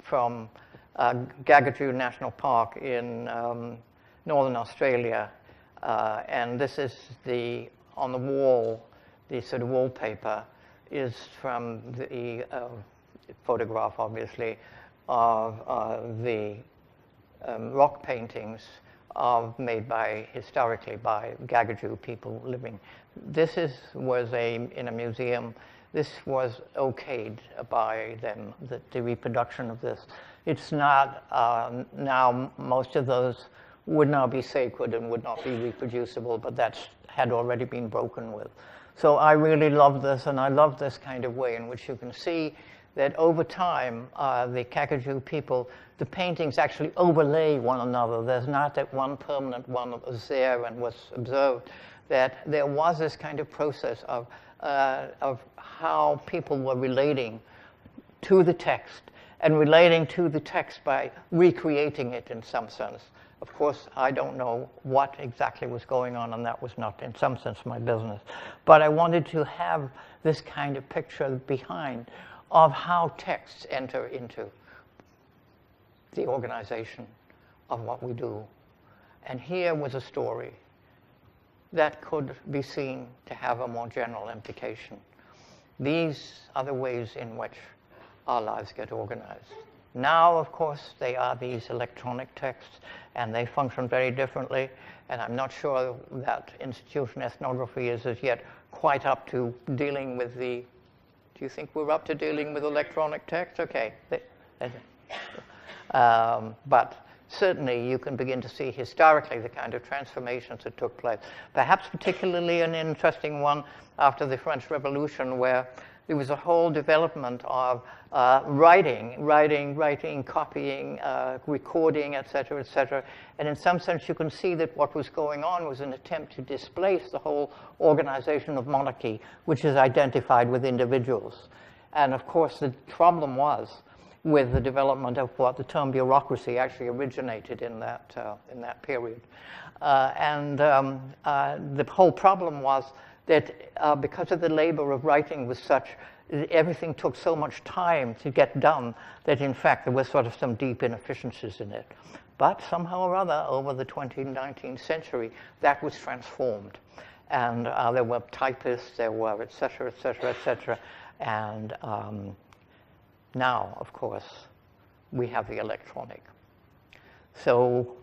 from Gagajoo National Park in Northern Australia. And this is on the wall, the sort of wallpaper is from the photograph, obviously, of the rock paintings made historically by Gagajoo people living. This was in a museum. This was okayed by them, the reproduction of this. It's not, now most of those would now be sacred and would not be reproducible, but that had already been broken with. So I really love this, and I love this kind of way in which you can see that over time, the Gagajoo people, the paintings actually overlay one another. There's not that one permanent one that was there and was observed, that there was this kind of process of how people were relating to the text, and relating to the text by recreating it in some sense. Of course, I don't know what exactly was going on, and that was not, in some sense, my business. But I wanted to have this kind of picture behind of how texts enter into the organization of what we do. And here was a story that could be seen to have a more general implication. These are the ways in which our lives get organized. Now, of course, they are these electronic texts, and they function very differently, and I'm not sure that institutional ethnography is as yet quite up to dealing with the... Do you think we're up to dealing with electronic text? Okay. But certainly you can begin to see historically the kind of transformations that took place. Perhaps particularly an interesting one after the French Revolution, where there was a whole development of writing, copying, recording, et cetera, and in some sense you can see that what was going on was an attempt to displace the whole organization of monarchy, which is identified with individuals. And of course the problem was with the development of what the term bureaucracy actually originated in that period. The whole problem was that because of the labor of writing was such, everything took so much time to get done that in fact there was sort of some deep inefficiencies in it. But somehow or other, over the 19th century, that was transformed. And there were typists, there were et cetera, And now, of course, we have the electronic. So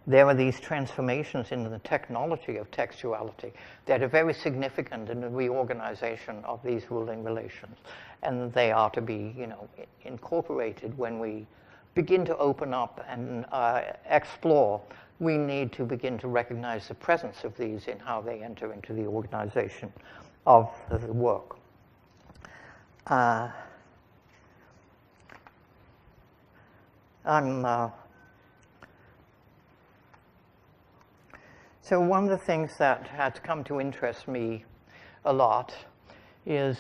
there are these transformations in the technology of textuality that are very significant in the reorganization of these ruling relations. And they are to be, incorporated when we begin to open up and explore. We need to begin to recognize the presence of these in how they enter into the organization of the work. So one of the things that has come to interest me a lot is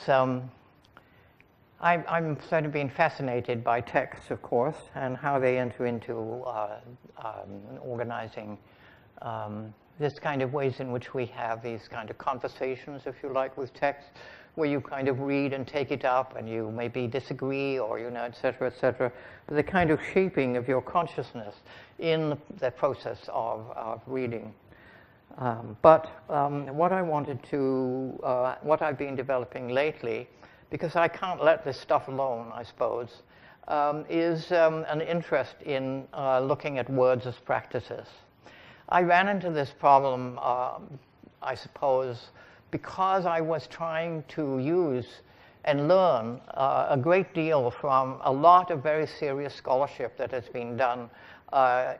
I'm sort of being fascinated by texts, of course, and how they enter into organizing this kind of ways in which we have these kind of conversations, if you like, with text, where you kind of read and take it up, and you maybe disagree, or et cetera, et cetera. The kind of shaping of your consciousness in the process of reading. But what I wanted to, what I've been developing lately, because I can't let this stuff alone, I suppose, is an interest in looking at words as practices. I ran into this problem, I suppose, because I was trying to use and learn a great deal from a lot of very serious scholarship that has been done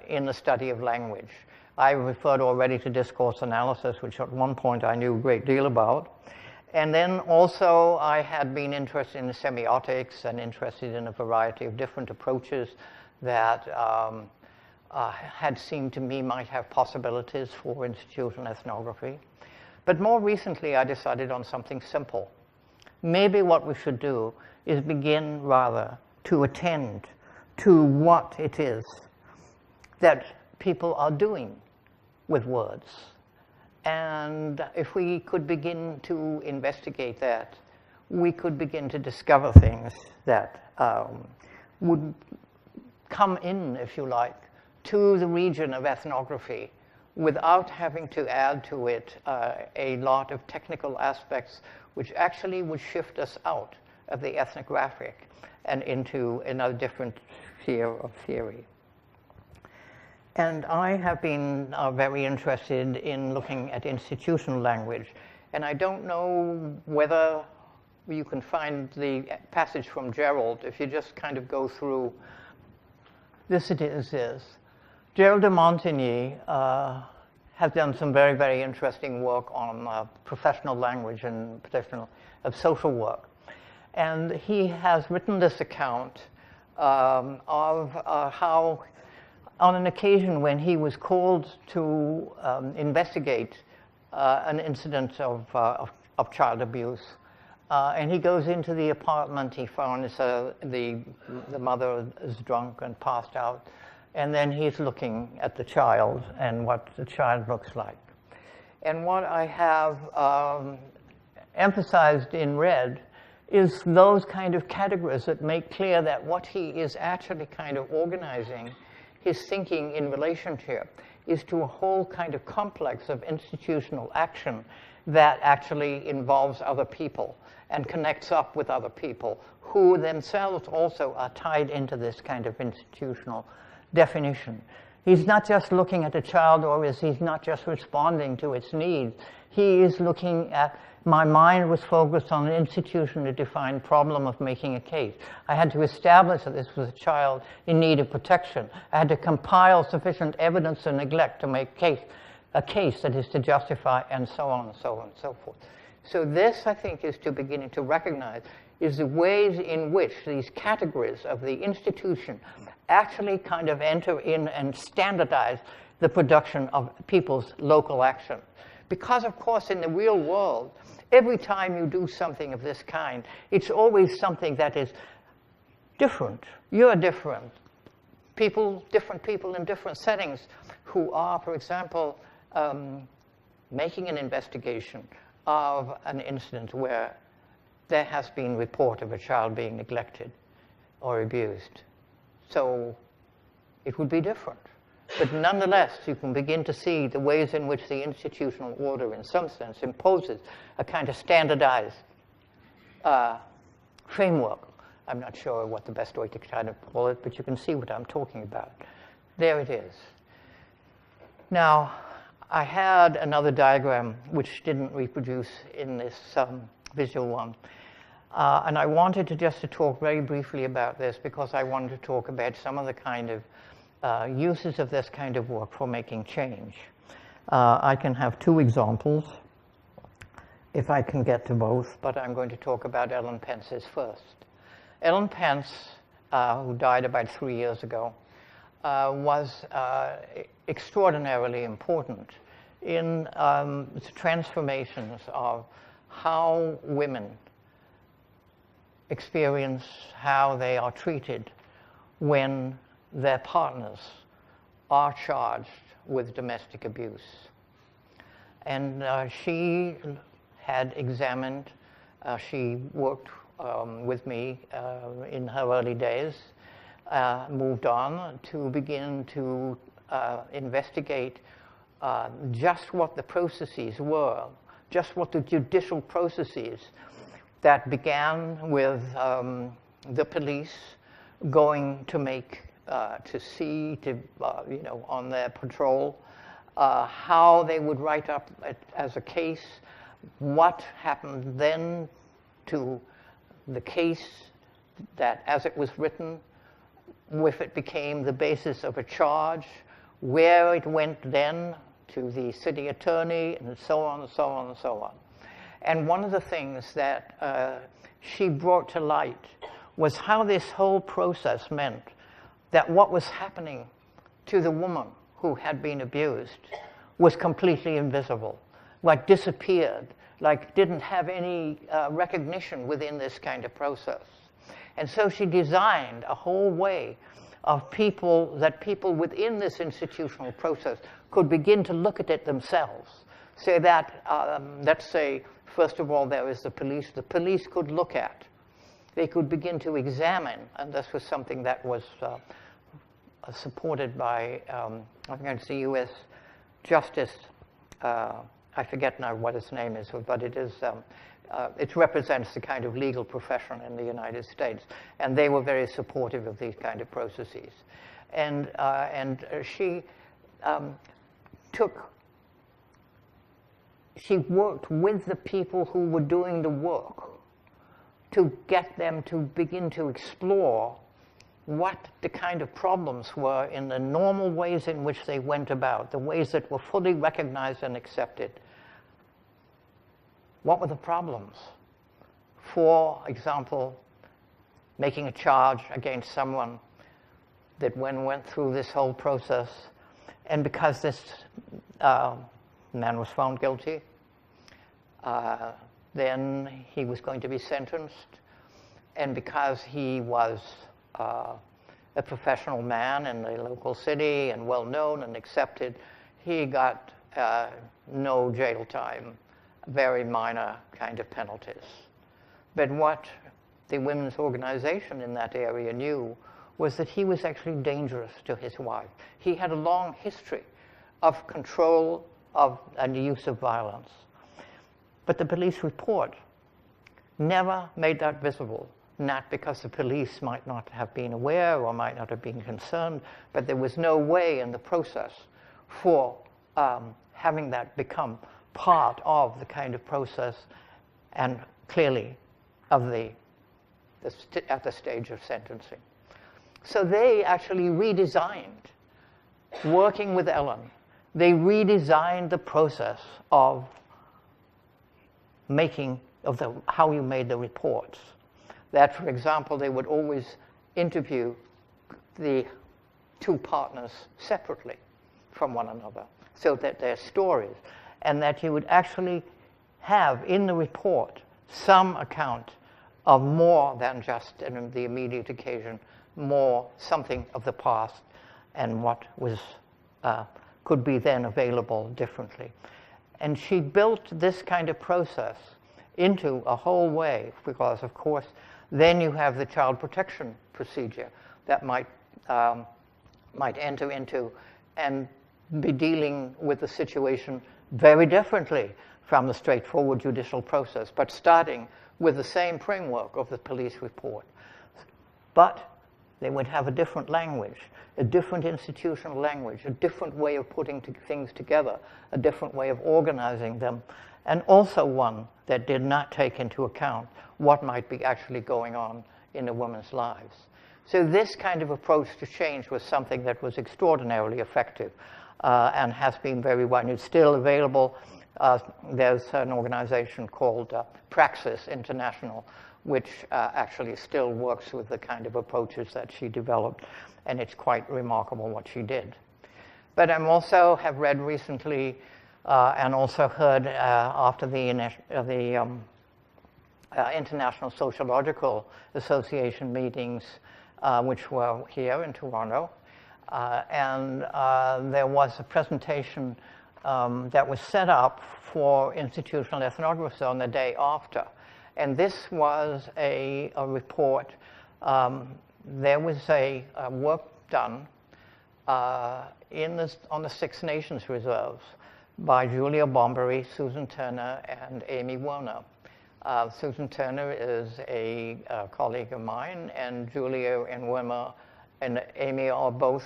in the study of language. I referred already to discourse analysis, which at one point I knew a great deal about. And then also I had been interested in semiotics and interested in a variety of different approaches that had seemed to me might have possibilities for institutional ethnography. But more recently I decided on something simple. Maybe what we should do is begin rather to attend to what it is that people are doing with words. And if we could begin to investigate that, we could begin to discover things that would come in, if you like, to the region of ethnography without having to add to it a lot of technical aspects which actually would shift us out of the ethnographic and into another different sphere of theory. And I have been very interested in looking at institutional language. And I don't know whether you can find the passage from Gerald, if you just kind of go through. This it is. Gerald de Montigny has done some very, very interesting work on professional language and of social work. And he has written this account of how, on an occasion when he was called to investigate an incident of child abuse, and he goes into the apartment, he finds the mother is drunk and passed out, and then he's looking at the child and what the child looks like. And what I have emphasized in red is those kind of categories that make clear that what he is actually kind of organizing his thinking in relationship is to a whole kind of complex of institutional action that actually involves other people and connects up with other people who themselves also are tied into this kind of institutional definition. He's not just looking at a child, or he's not just responding to its needs. He is looking at, my mind was focused on an institutionally defined problem of making a case. I had to establish that this was a child in need of protection. I had to compile sufficient evidence of neglect to make a case that is to justify, and so on and so on and so forth. So this, I think, is to beginning to recognize is the ways in which these categories of the institution actually kind of enter in and standardize the production of people's local action. Because, of course, in the real world, every time you do something of this kind, it's always something that is different. You're different. Different people in different settings who are, for example, making an investigation of an incident where there has been report of a child being neglected or abused. So it would be different. But nonetheless, you can begin to see the ways in which the institutional order, in some sense, imposes a kind of standardized framework. I'm not sure what the best way to kind of call it, but you can see what I'm talking about. There it is. Now, I had another diagram which didn't reproduce in this visual one. And I wanted to talk very briefly about this because I wanted to talk about some of the kind of uses of this kind of work for making change. I can have two examples if I can get to both, but I'm going to talk about Ellen Pence's first. Ellen Pence, who died about 3 years ago, was extraordinarily important in the transformations of how women experience how they are treated when their partners are charged with domestic abuse. And she had examined, she worked with me in her early days, moved on to begin to investigate just what the processes were, just what the judicial processes that began with the police going to on their patrol, how they would write up as a case, what happened then to the case that as it was written, if it became the basis of a charge, where it went then to the city attorney, and so on and so on and so on. And one of the things that she brought to light was how this whole process meant that what was happening to the woman who had been abused was completely invisible, like disappeared, like didn't have any recognition within this kind of process. And so she designed a whole way of people within this institutional process could begin to look at it themselves. Say that, let's say, first of all, there is the police. The police could look at. They could begin to examine, and this was something that was supported by, I think it's the U.S. Justice, I forget now what his name is, but it is, it represents the kind of legal profession in the United States, and they were very supportive of these kind of processes. And she worked with the people who were doing the work to get them to begin to explore what the kind of problems were in the normal ways in which they went about, the ways that were fully recognized and accepted. What were the problems? For example, making a charge against someone that went through this whole process, and because this man was found guilty, then he was going to be sentenced, and because he was a professional man in the local city and well known and accepted, he got no jail time, very minor kind of penalties. But what the women's organization in that area knew was that he was actually dangerous to his wife. He had a long history of control and use of violence. But the police report never made that visible, not because the police might not have been aware or might not have been concerned, but there was no way in the process for having that become part of the kind of process and clearly of at the stage of sentencing. So they actually redesigned, working with Ellen, they redesigned the process of how you made the reports. That, for example, they would always interview the two partners separately from one another so that their stories, and that you would actually have in the report some account of more than just in the immediate occasion, something of the past and what was could be then available differently. And she built this kind of process into a whole way because, of course, then you have the child protection procedure that might enter into and be dealing with the situation very differently from the straightforward judicial process, but starting with the same framework of the police report. But they would have a different language, a different institutional language, a different way of putting things together, a different way of organizing them, and also one that did not take into account what might be actually going on in the women's lives. So this kind of approach to change was something that was extraordinarily effective and has been very wide. It's still available. There's an organization called Praxis International, which actually still works with the kind of approaches that she developed, and it's quite remarkable what she did. But I also have read recently and also heard after the International Sociological Association meetings, which were here in Toronto, and there was a presentation that was set up for institutional ethnographers on the day after. And this was a report. There was a work done on the Six Nations reserves by Julia Bombery, Susan Turner, and Amy Werner. Susan Turner is a colleague of mine, and Julia and Werner and Amy are both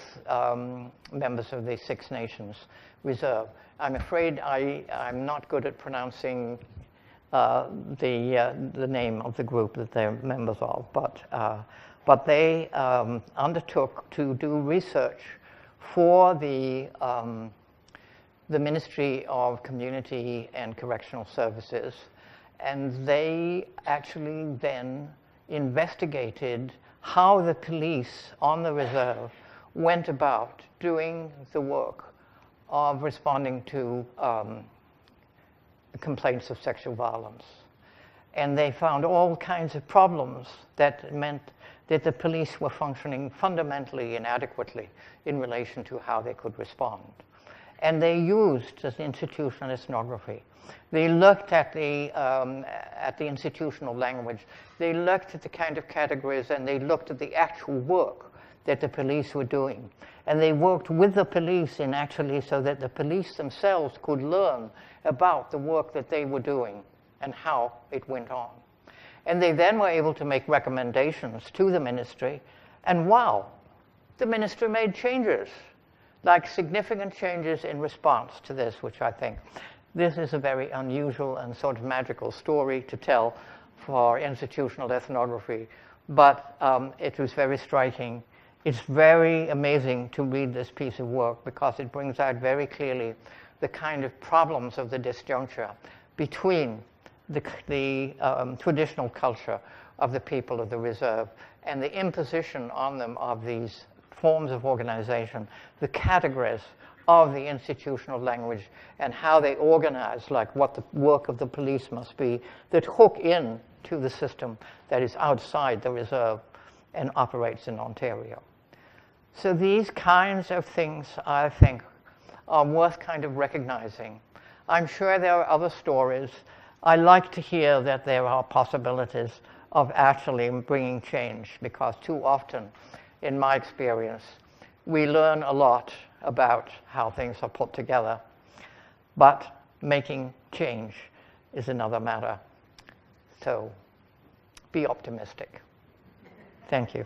members of the Six Nations Reserve. I'm afraid I'm not good at pronouncing the name of the group that they're members of, but they undertook to do research for the Ministry of Community and Correctional Services, and they actually then investigated how the police on the reserve went about doing the work of responding to complaints of sexual violence. And they found all kinds of problems that meant that the police were functioning fundamentally inadequately in relation to how they could respond. And they used as institutional ethnography. They looked at the institutional language. They looked at the kind of categories, and they looked at the actual work that the police were doing. And they worked with the police in actually so that the police themselves could learn about the work that they were doing and how it went on. And they then were able to make recommendations to the ministry. And wow, the ministry made changes, like significant changes in response to this, which I think this is a very unusual and sort of magical story to tell for institutional ethnography. But it was very striking. It's very amazing to read this piece of work because it brings out very clearly the kind of problems of the disjuncture between the traditional culture of the people of the reserve and the imposition on them of these forms of organization, the categories of the institutional language, and how they organize, like what the work of the police must be, that hook in to the system that is outside the reserve and operates in Ontario. So these kinds of things, I think, are worth kind of recognizing. I'm sure there are other stories. I like to hear that there are possibilities of actually bringing change, because too often, in my experience, we learn a lot about how things are put together, but making change is another matter. So be optimistic. Thank you.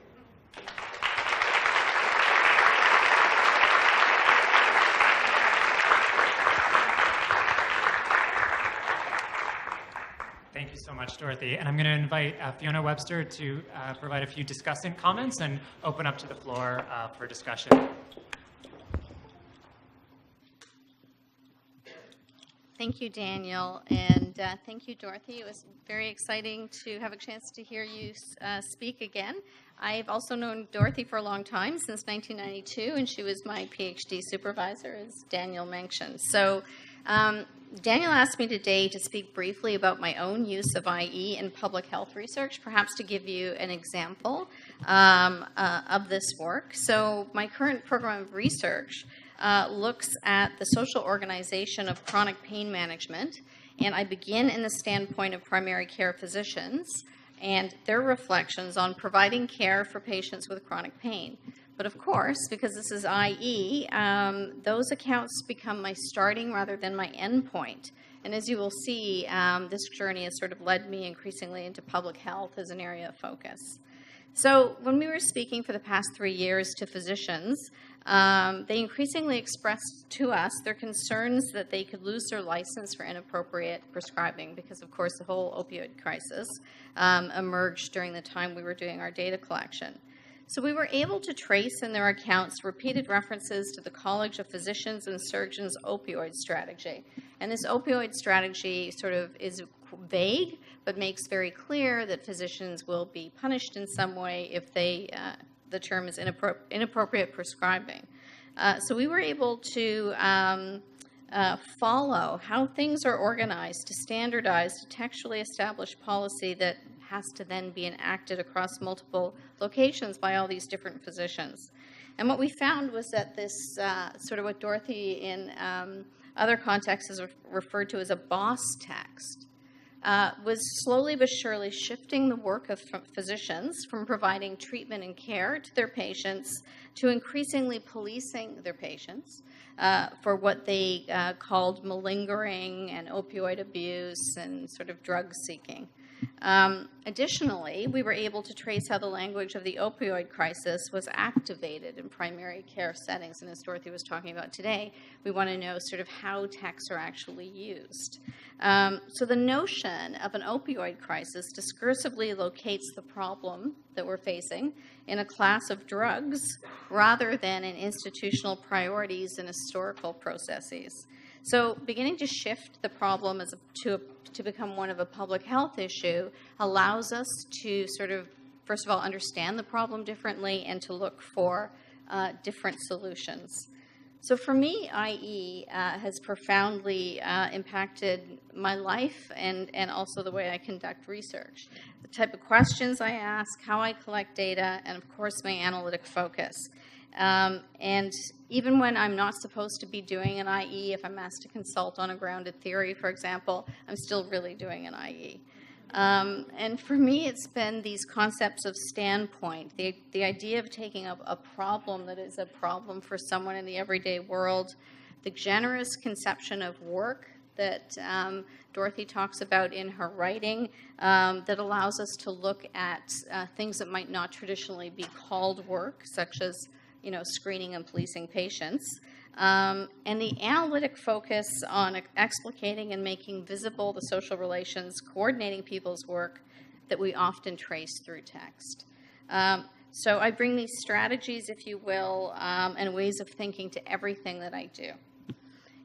Thank you so much, Dorothy. And I'm going to invite Fiona Webster to provide a few discussant comments and open up to the floor for discussion. Thank you, Daniel, and thank you, Dorothy. It was very exciting to have a chance to hear you speak again. I've also known Dorothy for a long time, since 1992, and she was my PhD supervisor, as Daniel mentioned. So Daniel asked me today to speak briefly about my own use of IE in public health research, perhaps to give you an example of this work. So my current program of research looks at the social organization of chronic pain management, and I begin in the standpoint of primary care physicians and their reflections on providing care for patients with chronic pain. But of course, because this is IE, those accounts become my starting rather than my end point. And as you will see, this journey has sort of led me increasingly into public health as an area of focus. So when we were speaking for the past 3 years to physicians, they increasingly expressed to us their concerns that they could lose their license for inappropriate prescribing because, of course, the whole opioid crisis emerged during the time we were doing our data collection. So we were able to trace in their accounts repeated references to the College of Physicians and Surgeons opioid strategy. And this opioid strategy sort of is vague, but makes very clear that physicians will be punished in some way if they, the term is inappropriate prescribing. So we were able to follow how things are organized to standardize, to textually establish policy that has to then be enacted across multiple locations by all these different physicians. And what we found was that this sort of what Dorothy in other contexts has referred to as a boss text was slowly but surely shifting the work of physicians from providing treatment and care to their patients to increasingly policing their patients for what they called malingering and opioid abuse and sort of drug seeking. Additionally, we were able to trace how the language of the opioid crisis was activated in primary care settings. And as Dorothy was talking about today, we want to know sort of how texts are actually used. So the notion of an opioid crisis discursively locates the problem that we're facing in a class of drugs rather than in institutional priorities and historical processes. So beginning to shift the problem to become one of a public health issue allows us to sort of, first of all, understand the problem differently and to look for different solutions. So for me, IE has profoundly impacted my life and also the way I conduct research. The type of questions I ask, how I collect data, and of course my analytic focus. And even when I'm not supposed to be doing an IE, if I'm asked to consult on a grounded theory, for example, I'm still really doing an IE. And for me, it's been these concepts of standpoint, the idea of taking up a problem that is a problem for someone in the everyday world, the generous conception of work that Dorothy talks about in her writing that allows us to look at things that might not traditionally be called work, such as screening and policing patients, and the analytic focus on explicating and making visible the social relations, coordinating people's work that we often trace through text. So I bring these strategies, if you will, and ways of thinking to everything that I do.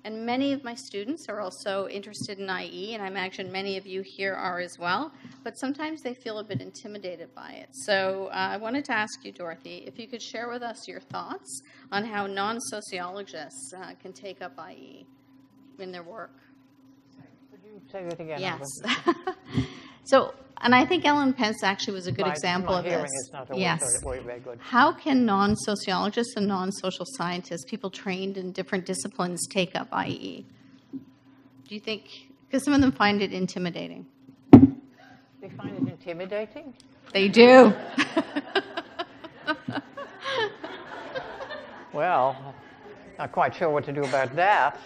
And many of my students are also interested in IE, and I imagine many of you here are as well, but sometimes they feel a bit intimidated by it. So I wanted to ask you, Dorothy, if you could share with us your thoughts on how non-sociologists can take up IE in their work. Could you say that again? Yes. So, and I think Ellen Pence actually was a good example of this. My hearing is not always very good. How can non-sociologists and non-social scientists, people trained in different disciplines, take up IE? Do you think, because some of them find it intimidating. They find it intimidating? They do. Well, not quite sure what to do about that.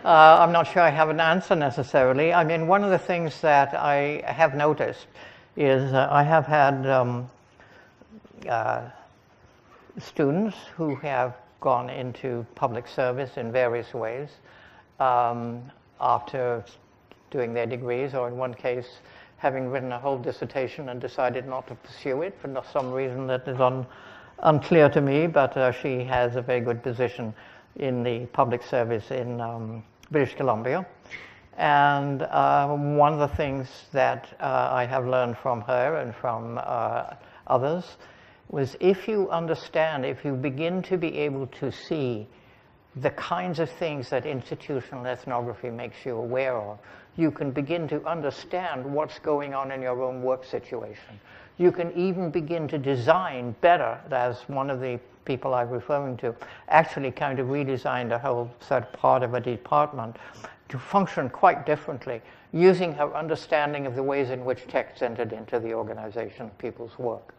I'm not sure I have an answer necessarily. I mean, one of the things that I have noticed is I have had students who have gone into public service in various ways after doing their degrees, or in one case, having written a whole dissertation and decided not to pursue it for some reason that is unclear to me, but she has a very good position in the public service in British Columbia. And one of the things that I have learned from her and from others was if you begin to be able to see the kinds of things that institutional ethnography makes you aware of, you can begin to understand what's going on in your own work situation. You can even begin to design better, as one of the people I'm referring to actually kind of redesigned a whole sort of part of a department to function quite differently, using her understanding of the ways in which text entered into the organization of people's work.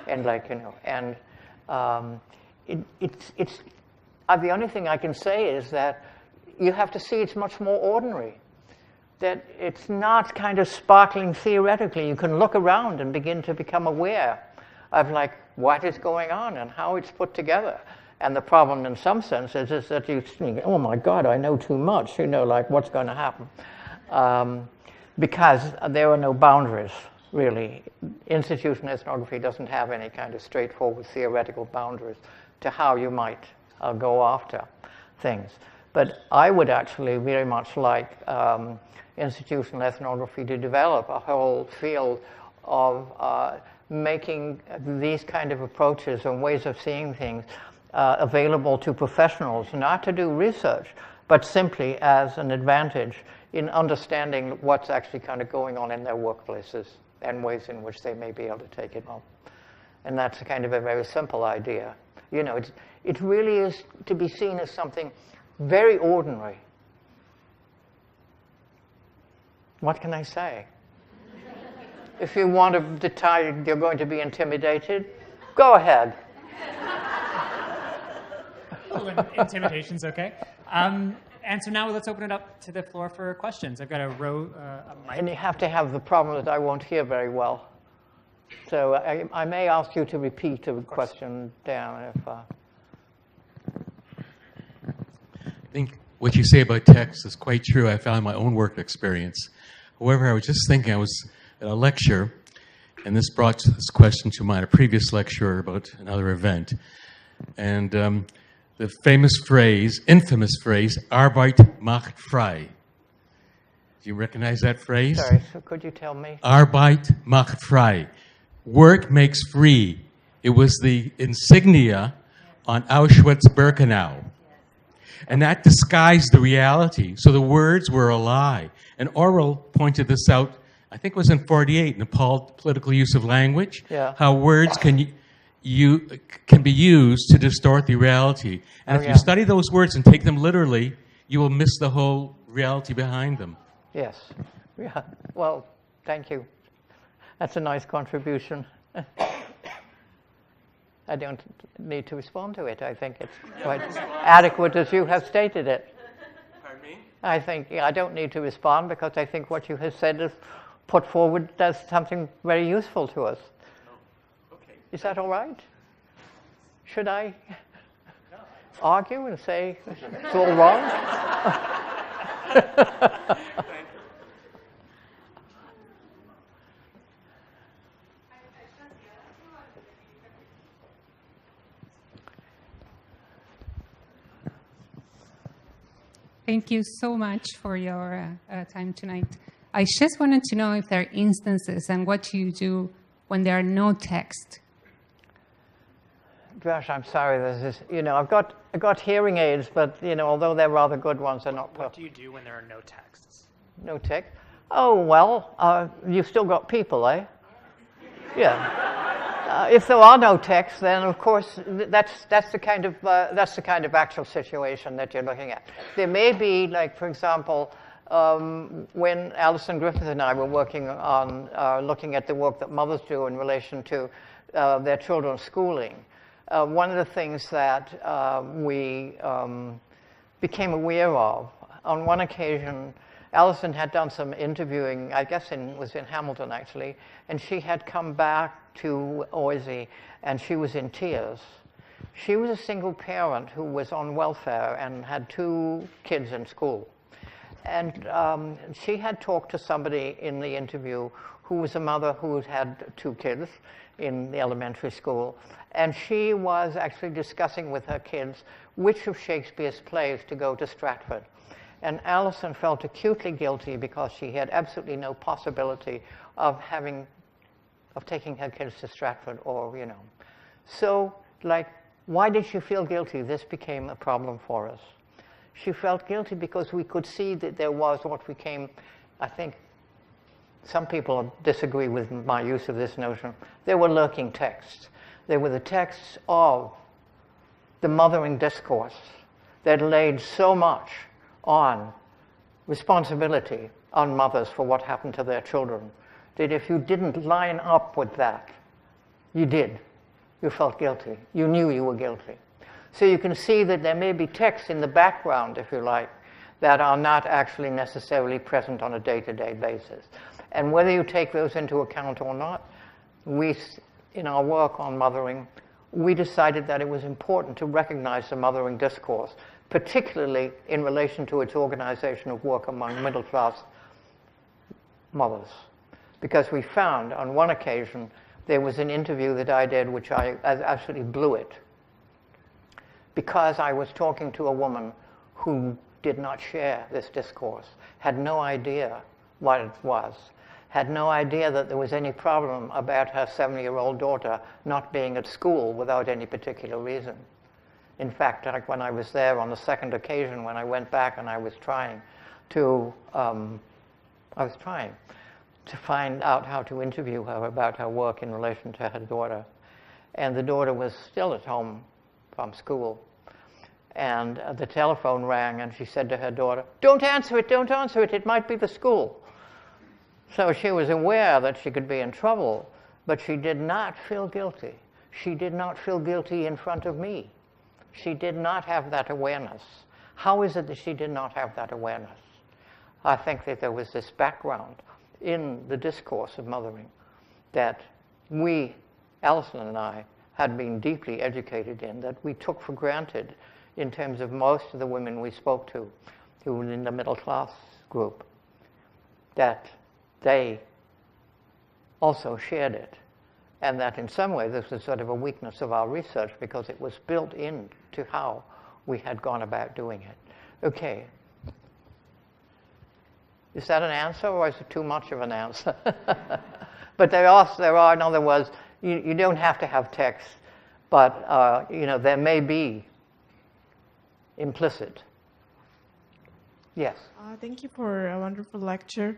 And The only thing I can say is that you have to see it's much more ordinary. That it's not kind of sparkling theoretically. You can look around and begin to become aware of like what is going on and how it's put together. And the problem in some sense is that you think, oh my God, I know too much, like what's going to happen. Because there are no boundaries, really. Institutional ethnography doesn't have any kind of straightforward theoretical boundaries to how you might go after things. But I would actually very much like institutional ethnography to develop a whole field of making these kind of approaches and ways of seeing things available to professionals, not to do research, but simply as an advantage in understanding what's actually kind of going on in their workplaces and ways in which they may be able to take it on. And that's kind of a very simple idea. It really is to be seen as something very ordinary. What can I say? If you want to decide you're going to be intimidated, go ahead. Intimidation's okay. And so now let's open it up to the floor for questions. I've got a mic. And you have to have the problem that I won't hear very well. So I may ask you to repeat a question down if... I think what you say about text is quite true. I found in my own work experience. However, I was just thinking, I was at a lecture, and this brought this question to mind, a previous lecture about another event. And the infamous phrase, Arbeit macht frei. Do you recognize that phrase? Sorry, so could you tell me? Arbeit macht frei. Work makes free. It was the insignia on Auschwitz-Birkenau. And that disguised the reality. So the words were a lie. And Orwell pointed this out, I think it was in 1948, Nepal, Political Use of Language, how words can be used to distort the reality. And if you study those words and take them literally, you will miss the whole reality behind them. Yes. Yeah. Well, thank you. That's a nice contribution. I don't need to respond to it. I think it's quite adequate as you have stated it. Pardon me? I think I don't need to respond because I think what you have said is put forward as something very useful to us. Oh, okay. Is that all right? Should I argue and say it's all wrong? Thank you so much for your time tonight. I just wanted to know if there are instances and what you do when there are no text. Gosh, I'm sorry. This is, I've got hearing aids, but although they're rather good ones, they're not. What do you do when there are no texts? No text. Oh well, you've still got people, eh? Yeah. If there are no texts, then of course that's the kind of actual situation that you're looking at. There may be, like for example, when Alison Griffith and I were working on looking at the work that mothers do in relation to their children's schooling. One of the things that we became aware of, on one occasion, Alison had done some interviewing, I guess it was in Hamilton actually, and she had come back to Oise and she was in tears. She was a single parent who was on welfare and had 2 kids in school. And she had talked to somebody in the interview who was a mother who had 2 kids in the elementary school. And she was actually discussing with her kids which of Shakespeare's plays to go to Stratford. And Alison felt acutely guilty because she had absolutely no possibility of taking her kids to Stratford or, So, why did she feel guilty? This became a problem for us. She felt guilty because we could see that there was what became, I think, some people disagree with my use of this notion. There were lurking texts. There were the texts of the mothering discourse that laid so much on responsibility on mothers for what happened to their children, that if you didn't line up with that, you did. You felt guilty. You knew you were guilty. So you can see that there may be texts in the background, if you like, that are not actually necessarily present on a day-to-day basis. And whether you take those into account or not, we, in our work on mothering, we decided that it was important to recognize the mothering discourse, particularly in relation to its organization of work among middle-class mothers. Because we found on one occasion there was an interview that I did which I absolutely blew it. Because I was talking to a woman who did not share this discourse, had no idea what it was, had no idea that there was any problem about her 70-year-old daughter not being at school without any particular reason. In fact, like when I was there on the second occasion, when I went back and I was trying to find out how to interview her about her work in relation to her daughter. And the daughter was still at home from school. And the telephone rang, and she said to her daughter, "Don't answer it, don't answer it, it might be the school." So she was aware that she could be in trouble, but she did not feel guilty. She did not feel guilty in front of me. She did not have that awareness. How is it that she did not have that awareness? I think that there was this background in the discourse of mothering that we, Alison and I, had been deeply educated in, that we took for granted in terms of most of the women we spoke to who were in the middle class group, that they also shared it. And that in some way this was sort of a weakness of our research because it was built into how we had gone about doing it. Okay. Is that an answer, or is it too much of an answer? But there are, in other words, you don't have to have text, but there may be implicit. Yes. Thank you for a wonderful lecture.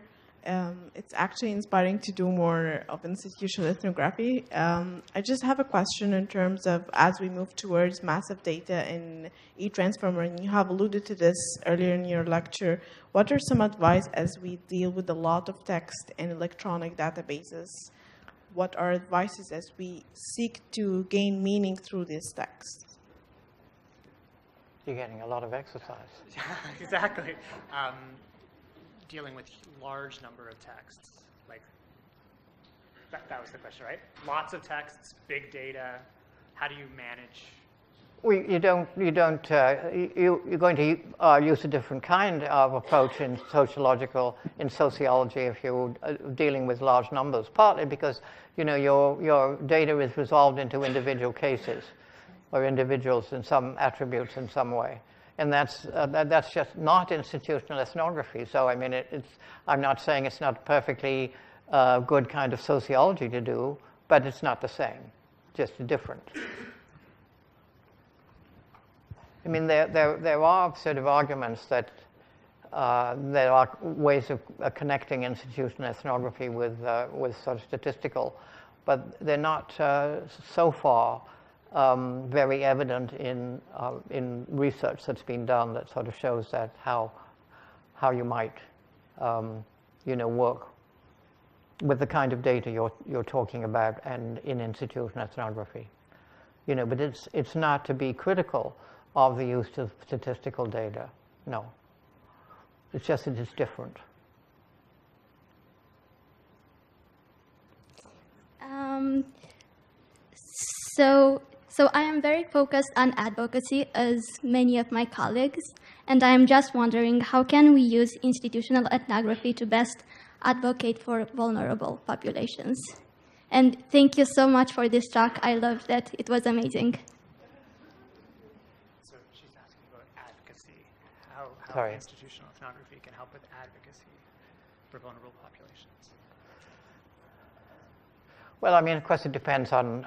It's actually inspiring to do more of institutional ethnography. I just have a question in terms of, as we move towards massive data in e-transformer, and you have alluded to this earlier in your lecture, what are some advice as we deal with a lot of text and electronic databases? What are advices as we seek to gain meaning through these texts? You're getting a lot of exercise. Yeah, exactly. Dealing with large number of texts, like that was the question, right? Lots of texts, big data. How do you manage? You're going to use a different kind of approach in sociology if you're dealing with large numbers. Partly because your data is resolved into individual cases or individuals in some attributes in some way. And that's just not institutional ethnography. So I mean, I'm not saying it's not perfectly good kind of sociology to do, but it's not the same, just different. I mean, there are sort of arguments that there are ways of connecting institutional ethnography with sort of statistical, but they're not so far very evident in research that's been done that sort of shows that how you might work with the kind of data you're talking about and in institutional ethnography. But it's not to be critical of the use of statistical data. No. It's just that it's different. So I am very focused on advocacy, as many of my colleagues, and I am just wondering, how can we use institutional ethnography to best advocate for vulnerable populations? And thank you so much for this talk. I loved it. It was amazing. So she's asking about advocacy, how institutional ethnography can help with advocacy for vulnerable populations. Well, I mean, of course, it depends on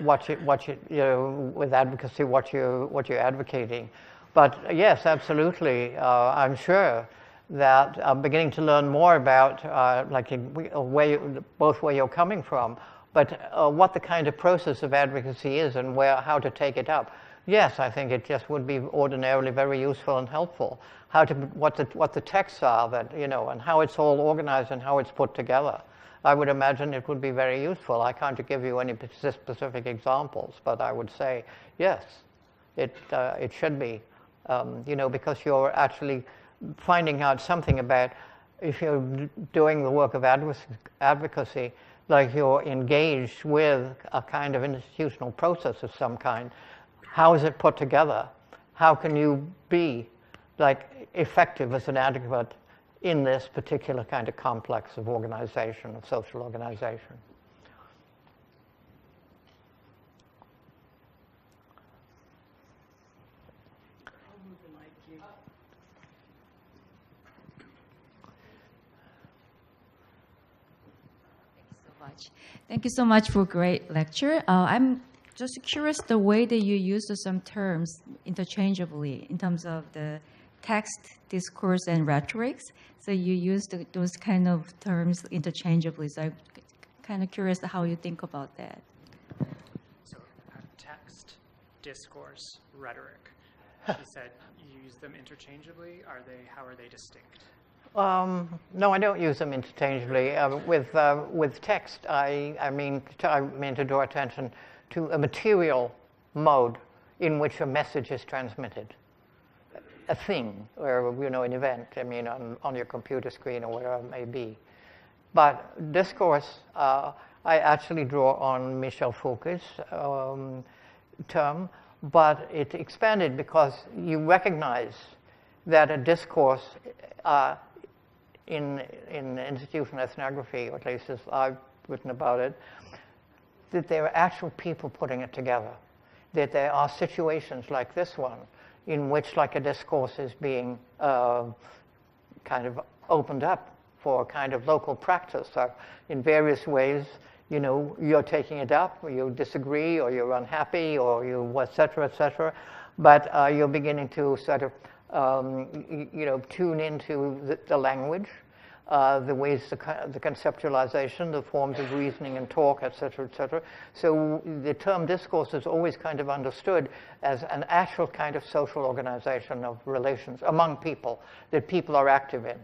what you with advocacy, what you're advocating. But yes, absolutely, I'm sure that I'm beginning to learn more about both where you're coming from, but what the kind of process of advocacy is and how to take it up. Yes, I think it just would be ordinarily very useful and helpful. What the texts are and how it's all organized and how it's put together. I would imagine it would be very useful. I can't give you any specific examples, but I would say, yes, it should be, because you're actually finding out something about, if you're doing the work of advocacy, like you're engaged with a kind of institutional process of some kind. How is it put together? How can you be effective as an advocate in this particular kind of complex of organization, of social organization? Thank you so much for a great lecture. I'm just curious the way that you use some terms interchangeably in terms of the text, discourse, and rhetorics. So you use those kind of terms interchangeably. So I'm kind of curious how you think about that. So text, discourse, rhetoric. She said you use them interchangeably. How are they distinct? No, I don't use them interchangeably. With text, I mean to draw attention to a material mode in which a message is transmitted, a thing, or an event. I mean, on your computer screen or wherever it may be. But discourse, I actually draw on Michel Foucault's term, but it expanded because you recognize that a discourse in institutional ethnography, or at least as I've written about it, that there are actual people putting it together, that there are situations like this one in which a discourse is being kind of opened up for a kind of local practice. So in various ways, you're taking it up, or you disagree, or you're unhappy, or you et cetera, but you're beginning to sort of tune into the language, the ways, the conceptualization, the forms of reasoning and talk, et cetera. So the term discourse is always kind of understood as an actual kind of social organization of relations among people that people are active in.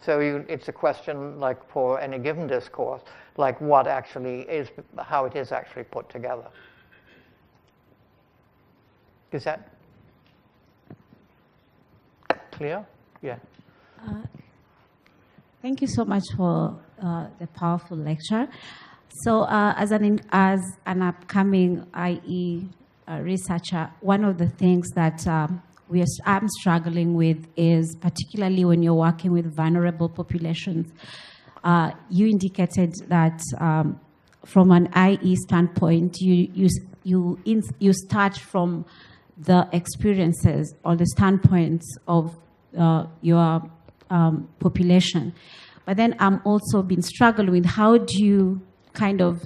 So it's a question, for any given discourse, what actually is, how it is actually put together. Is that clear? Yeah. Thank you so much for the powerful lecture. So as an upcoming IE researcher, one of the things that I'm struggling with is, particularly when you're working with vulnerable populations, you indicated that from an IE standpoint, you start from the experiences or the standpoints of your population. But then I'm also been struggling with how do you kind of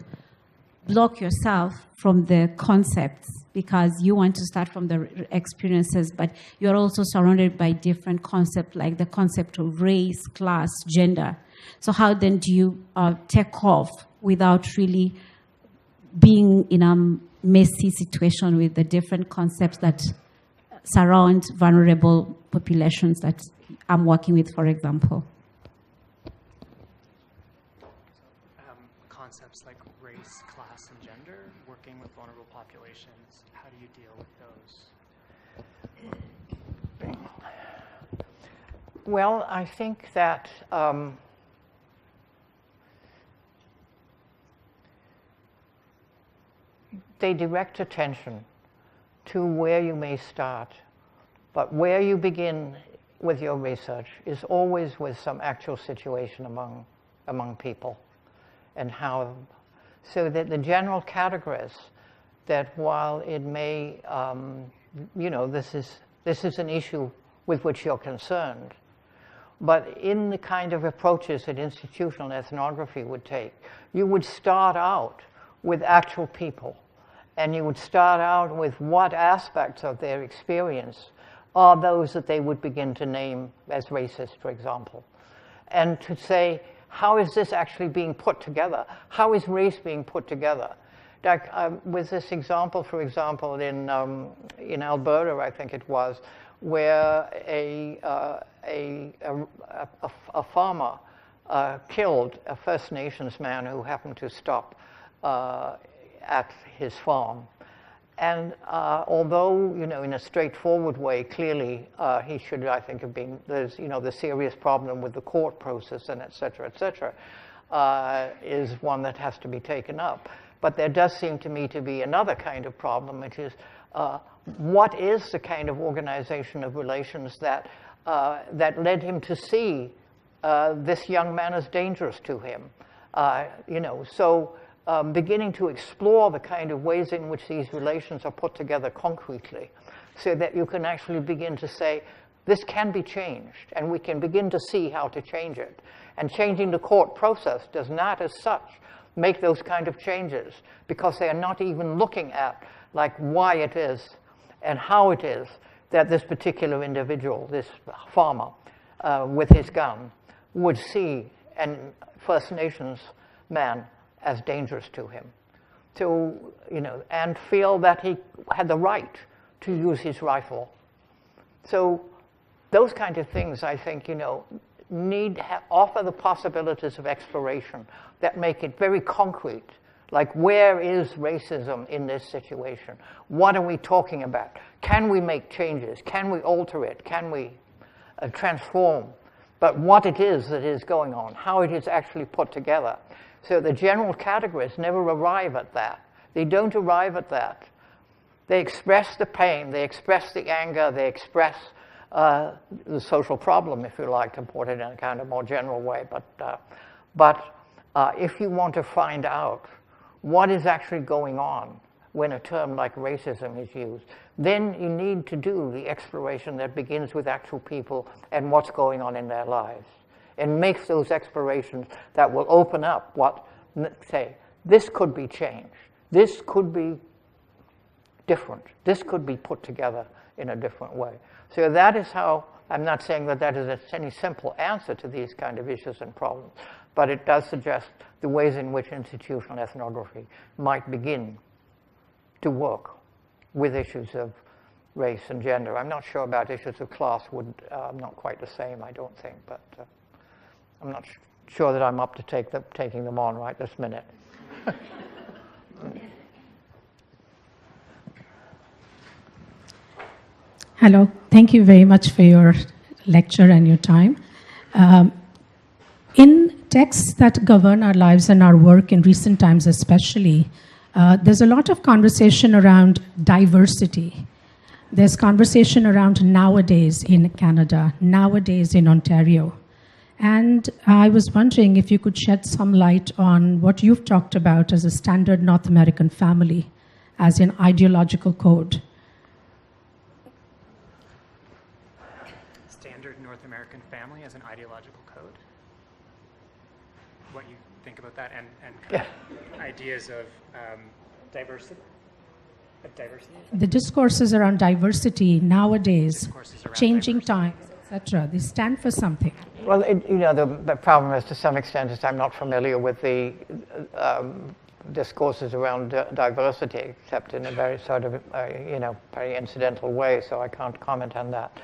block yourself from the concepts, because you want to start from the experiences, but you're also surrounded by different concepts, like the concept of race, class, gender. So how then do you take off without really being in a messy situation with the different concepts that surround vulnerable populations that I'm working with, for example? Concepts like race, class, and gender, working with vulnerable populations, how do you deal with those? Well, I think that they direct attention to where you may start, but where you begin with your research is always with some actual situation among people, and how, so that the general categories that while it may, this is an issue with which you're concerned, but in the kind of approaches that institutional ethnography would take, you would start out with actual people, and you would start out with what aspects of their experience are those that they would begin to name as racist, for example, and to say, how is this actually being put together? How is race being put together? Like with this example, for example, in Alberta, I think it was, where a farmer killed a First Nations man who happened to stop at his farm. And although, you know, in a straightforward way, clearly he should, I think, have been, there's, you know, the serious problem with the court process and et cetera, is one that has to be taken up. But there does seem to me to be another kind of problem, which is what is the kind of organization of relations that, that led him to see this young man as dangerous to him? You know, so beginning to explore the kind of ways in which these relations are put together concretely, so that you can actually begin to say, this can be changed, and we can begin to see how to change it. And changing the court process does not, as such, make those kind of changes, because they are not even looking at, like, why it is and how it is that this particular individual, this farmer, with his gun, would see a First Nations man as dangerous to him, to, you know, and feel that he had the right to use his rifle. So those kind of things, I think, you know, offer the possibilities of exploration that make it very concrete. Like, where is racism in this situation? What are we talking about? Can we make changes? Can we alter it? Can we transform? But what it is that is going on, how it is actually put together. So the general categories never arrive at that. They don't arrive at that. They express the pain, they express the anger, they express the social problem, if you like, to put it in a kind of more general way. But if you want to find out what is actually going on when a term like racism is used, then you need to do the exploration that begins with actual people and what's going on in their lives, and makes those explorations that will open up what, say, this could be changed, this could be different, this could be put together in a different way. So that is how, I'm not saying that that is any simple answer to these kind of issues and problems, but it does suggest the ways in which institutional ethnography might begin to work with issues of race and gender. I'm not sure about issues of class, not quite the same, I don't think, but I'm not sure that I'm up to taking them on right this minute. Hello, thank you very much for your lecture and your time. In texts that govern our lives and our work in recent times especially, there's a lot of conversation around diversity. There's conversation around nowadays in Canada, nowadays in Ontario. And I was wondering if you could shed some light on what you've talked about as a standard North American family, as an ideological code. Standard North American family as an ideological code? What you think about that, and kind of ideas of diversity? The discourses around diversity nowadays, changing times, etc., they stand for something. Well, you know, the problem is, to some extent, is I'm not familiar with the discourses around diversity, except in a very sort of, you know, very incidental way, so I can't comment on that.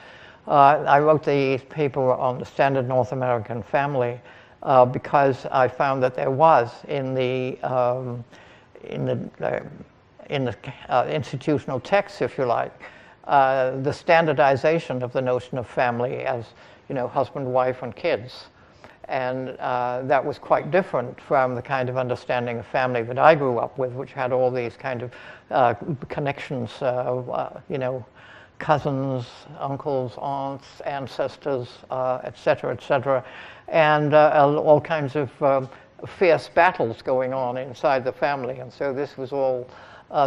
I wrote the paper on the standard North American family because I found that there was in the institutional texts, if you like, the standardization of the notion of family as, you know, husband, wife, and kids. And that was quite different from the kind of understanding of family that I grew up with, which had all these kind of connections, you know, cousins, uncles, aunts, ancestors, et cetera, and all kinds of fierce battles going on inside the family. And so this was all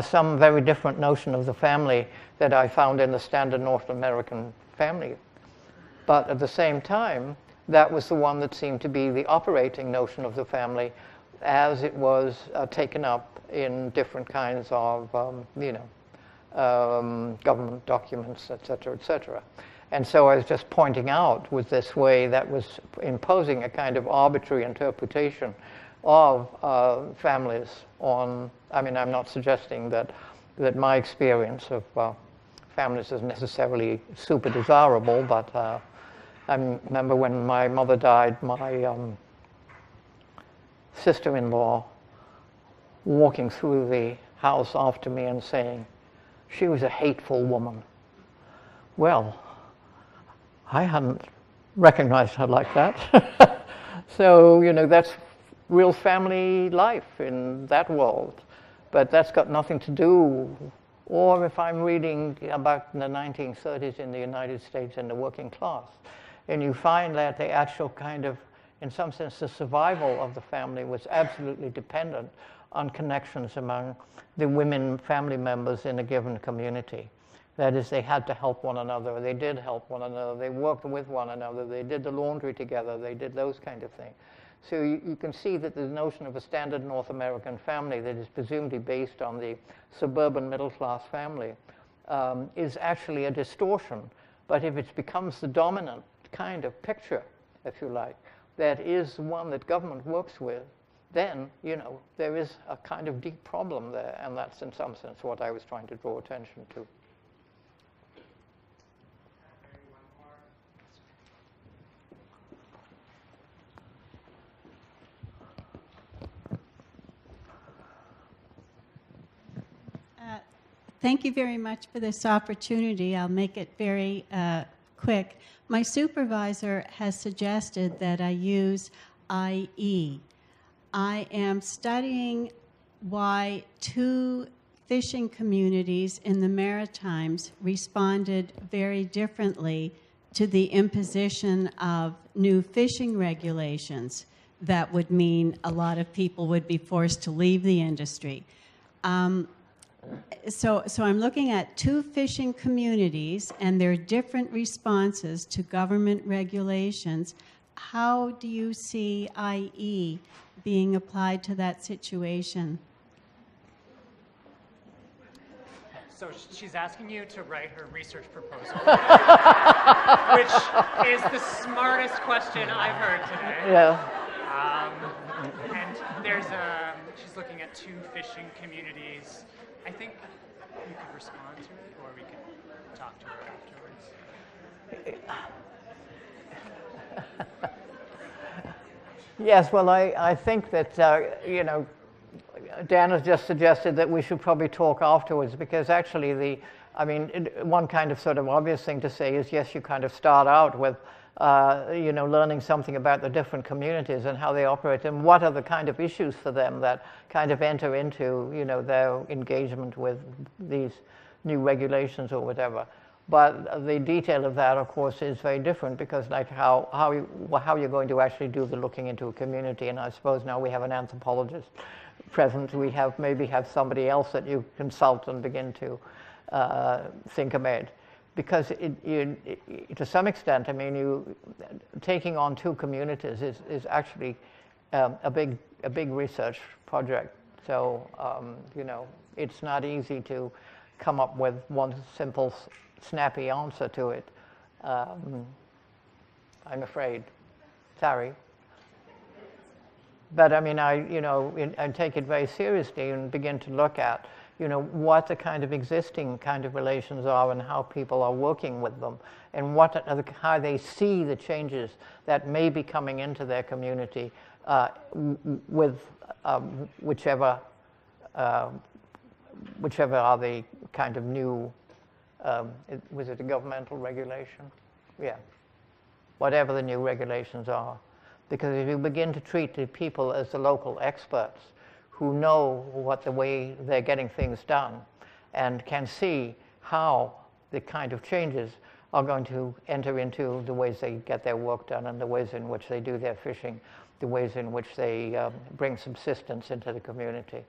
some very different notion of the family that I found in the standard North American family. But at the same time, that was the one that seemed to be the operating notion of the family as it was taken up in different kinds of, you know, government documents, et cetera. And so I was just pointing out with this way that was imposing a kind of arbitrary interpretation of families on, I mean, I'm not suggesting that my experience of families is necessarily super desirable, but I remember when my mother died, my sister-in-law walking through the house after me and saying, she was a hateful woman. Well, I hadn't recognized her like that. So, you know, that's real family life in that world. But that's got nothing to do, or if I'm reading about the 1930s in the United States and the working class, and you find that the actual kind of, in some sense, the survival of the family was absolutely dependent on connections among the women family members in a given community. That is, they had to help one another, they did help one another, they worked with one another, they did the laundry together, they did those kind of things. So you can see that the notion of a standard North American family that is presumably based on the suburban middle-class family is actually a distortion. But if it becomes the dominant kind of picture, if you like, that is one that government works with, then, you know, there is a kind of deep problem there. And that's, in some sense, what I was trying to draw attention to. Thank you very much for this opportunity. I'll make it very quick. My supervisor has suggested that I use IE. I am studying why two fishing communities in the Maritimes responded very differently to the imposition of new fishing regulations that would mean a lot of people would be forced to leave the industry. So I'm looking at two fishing communities and their different responses to government regulations. How do you see IE being applied to that situation? So she's asking you to write her research proposal, which is the smartest question I've heard today. Yeah. And she's looking at two fishing communities. I think you could respond to it, or we could talk to her afterwards. Yes, well, I think that, you know, Dan has just suggested that we should probably talk afterwards, because actually one kind of sort of obvious thing to say is, yes, you kind of start out with, you know, learning something about the different communities and how they operate and what are the kind of issues for them that kind of enter into, you know, their engagement with these new regulations or whatever. But the detail of that, of course, is very different, because like how you're going to actually do the looking into a community. And I suppose now we have an anthropologist present. We maybe have somebody else that you consult and begin to think about. Because to some extent, I mean, taking on two communities is actually a big research project. So you know, it's not easy to come up with one simple, snappy answer to it. I'm afraid. Sorry. But I mean, I take it very seriously and begin to look at, you know, what the kind of existing kind of relations are and how people are working with them, and how they see the changes that may be coming into their community with whichever are the kind of new, was it a governmental regulation? Yeah, whatever the new regulations are. Because if you begin to treat the people as the local experts who know what the way they're getting things done and can see how the kind of changes are going to enter into the ways they get their work done and the ways in which they do their fishing, the ways in which they bring subsistence into the community.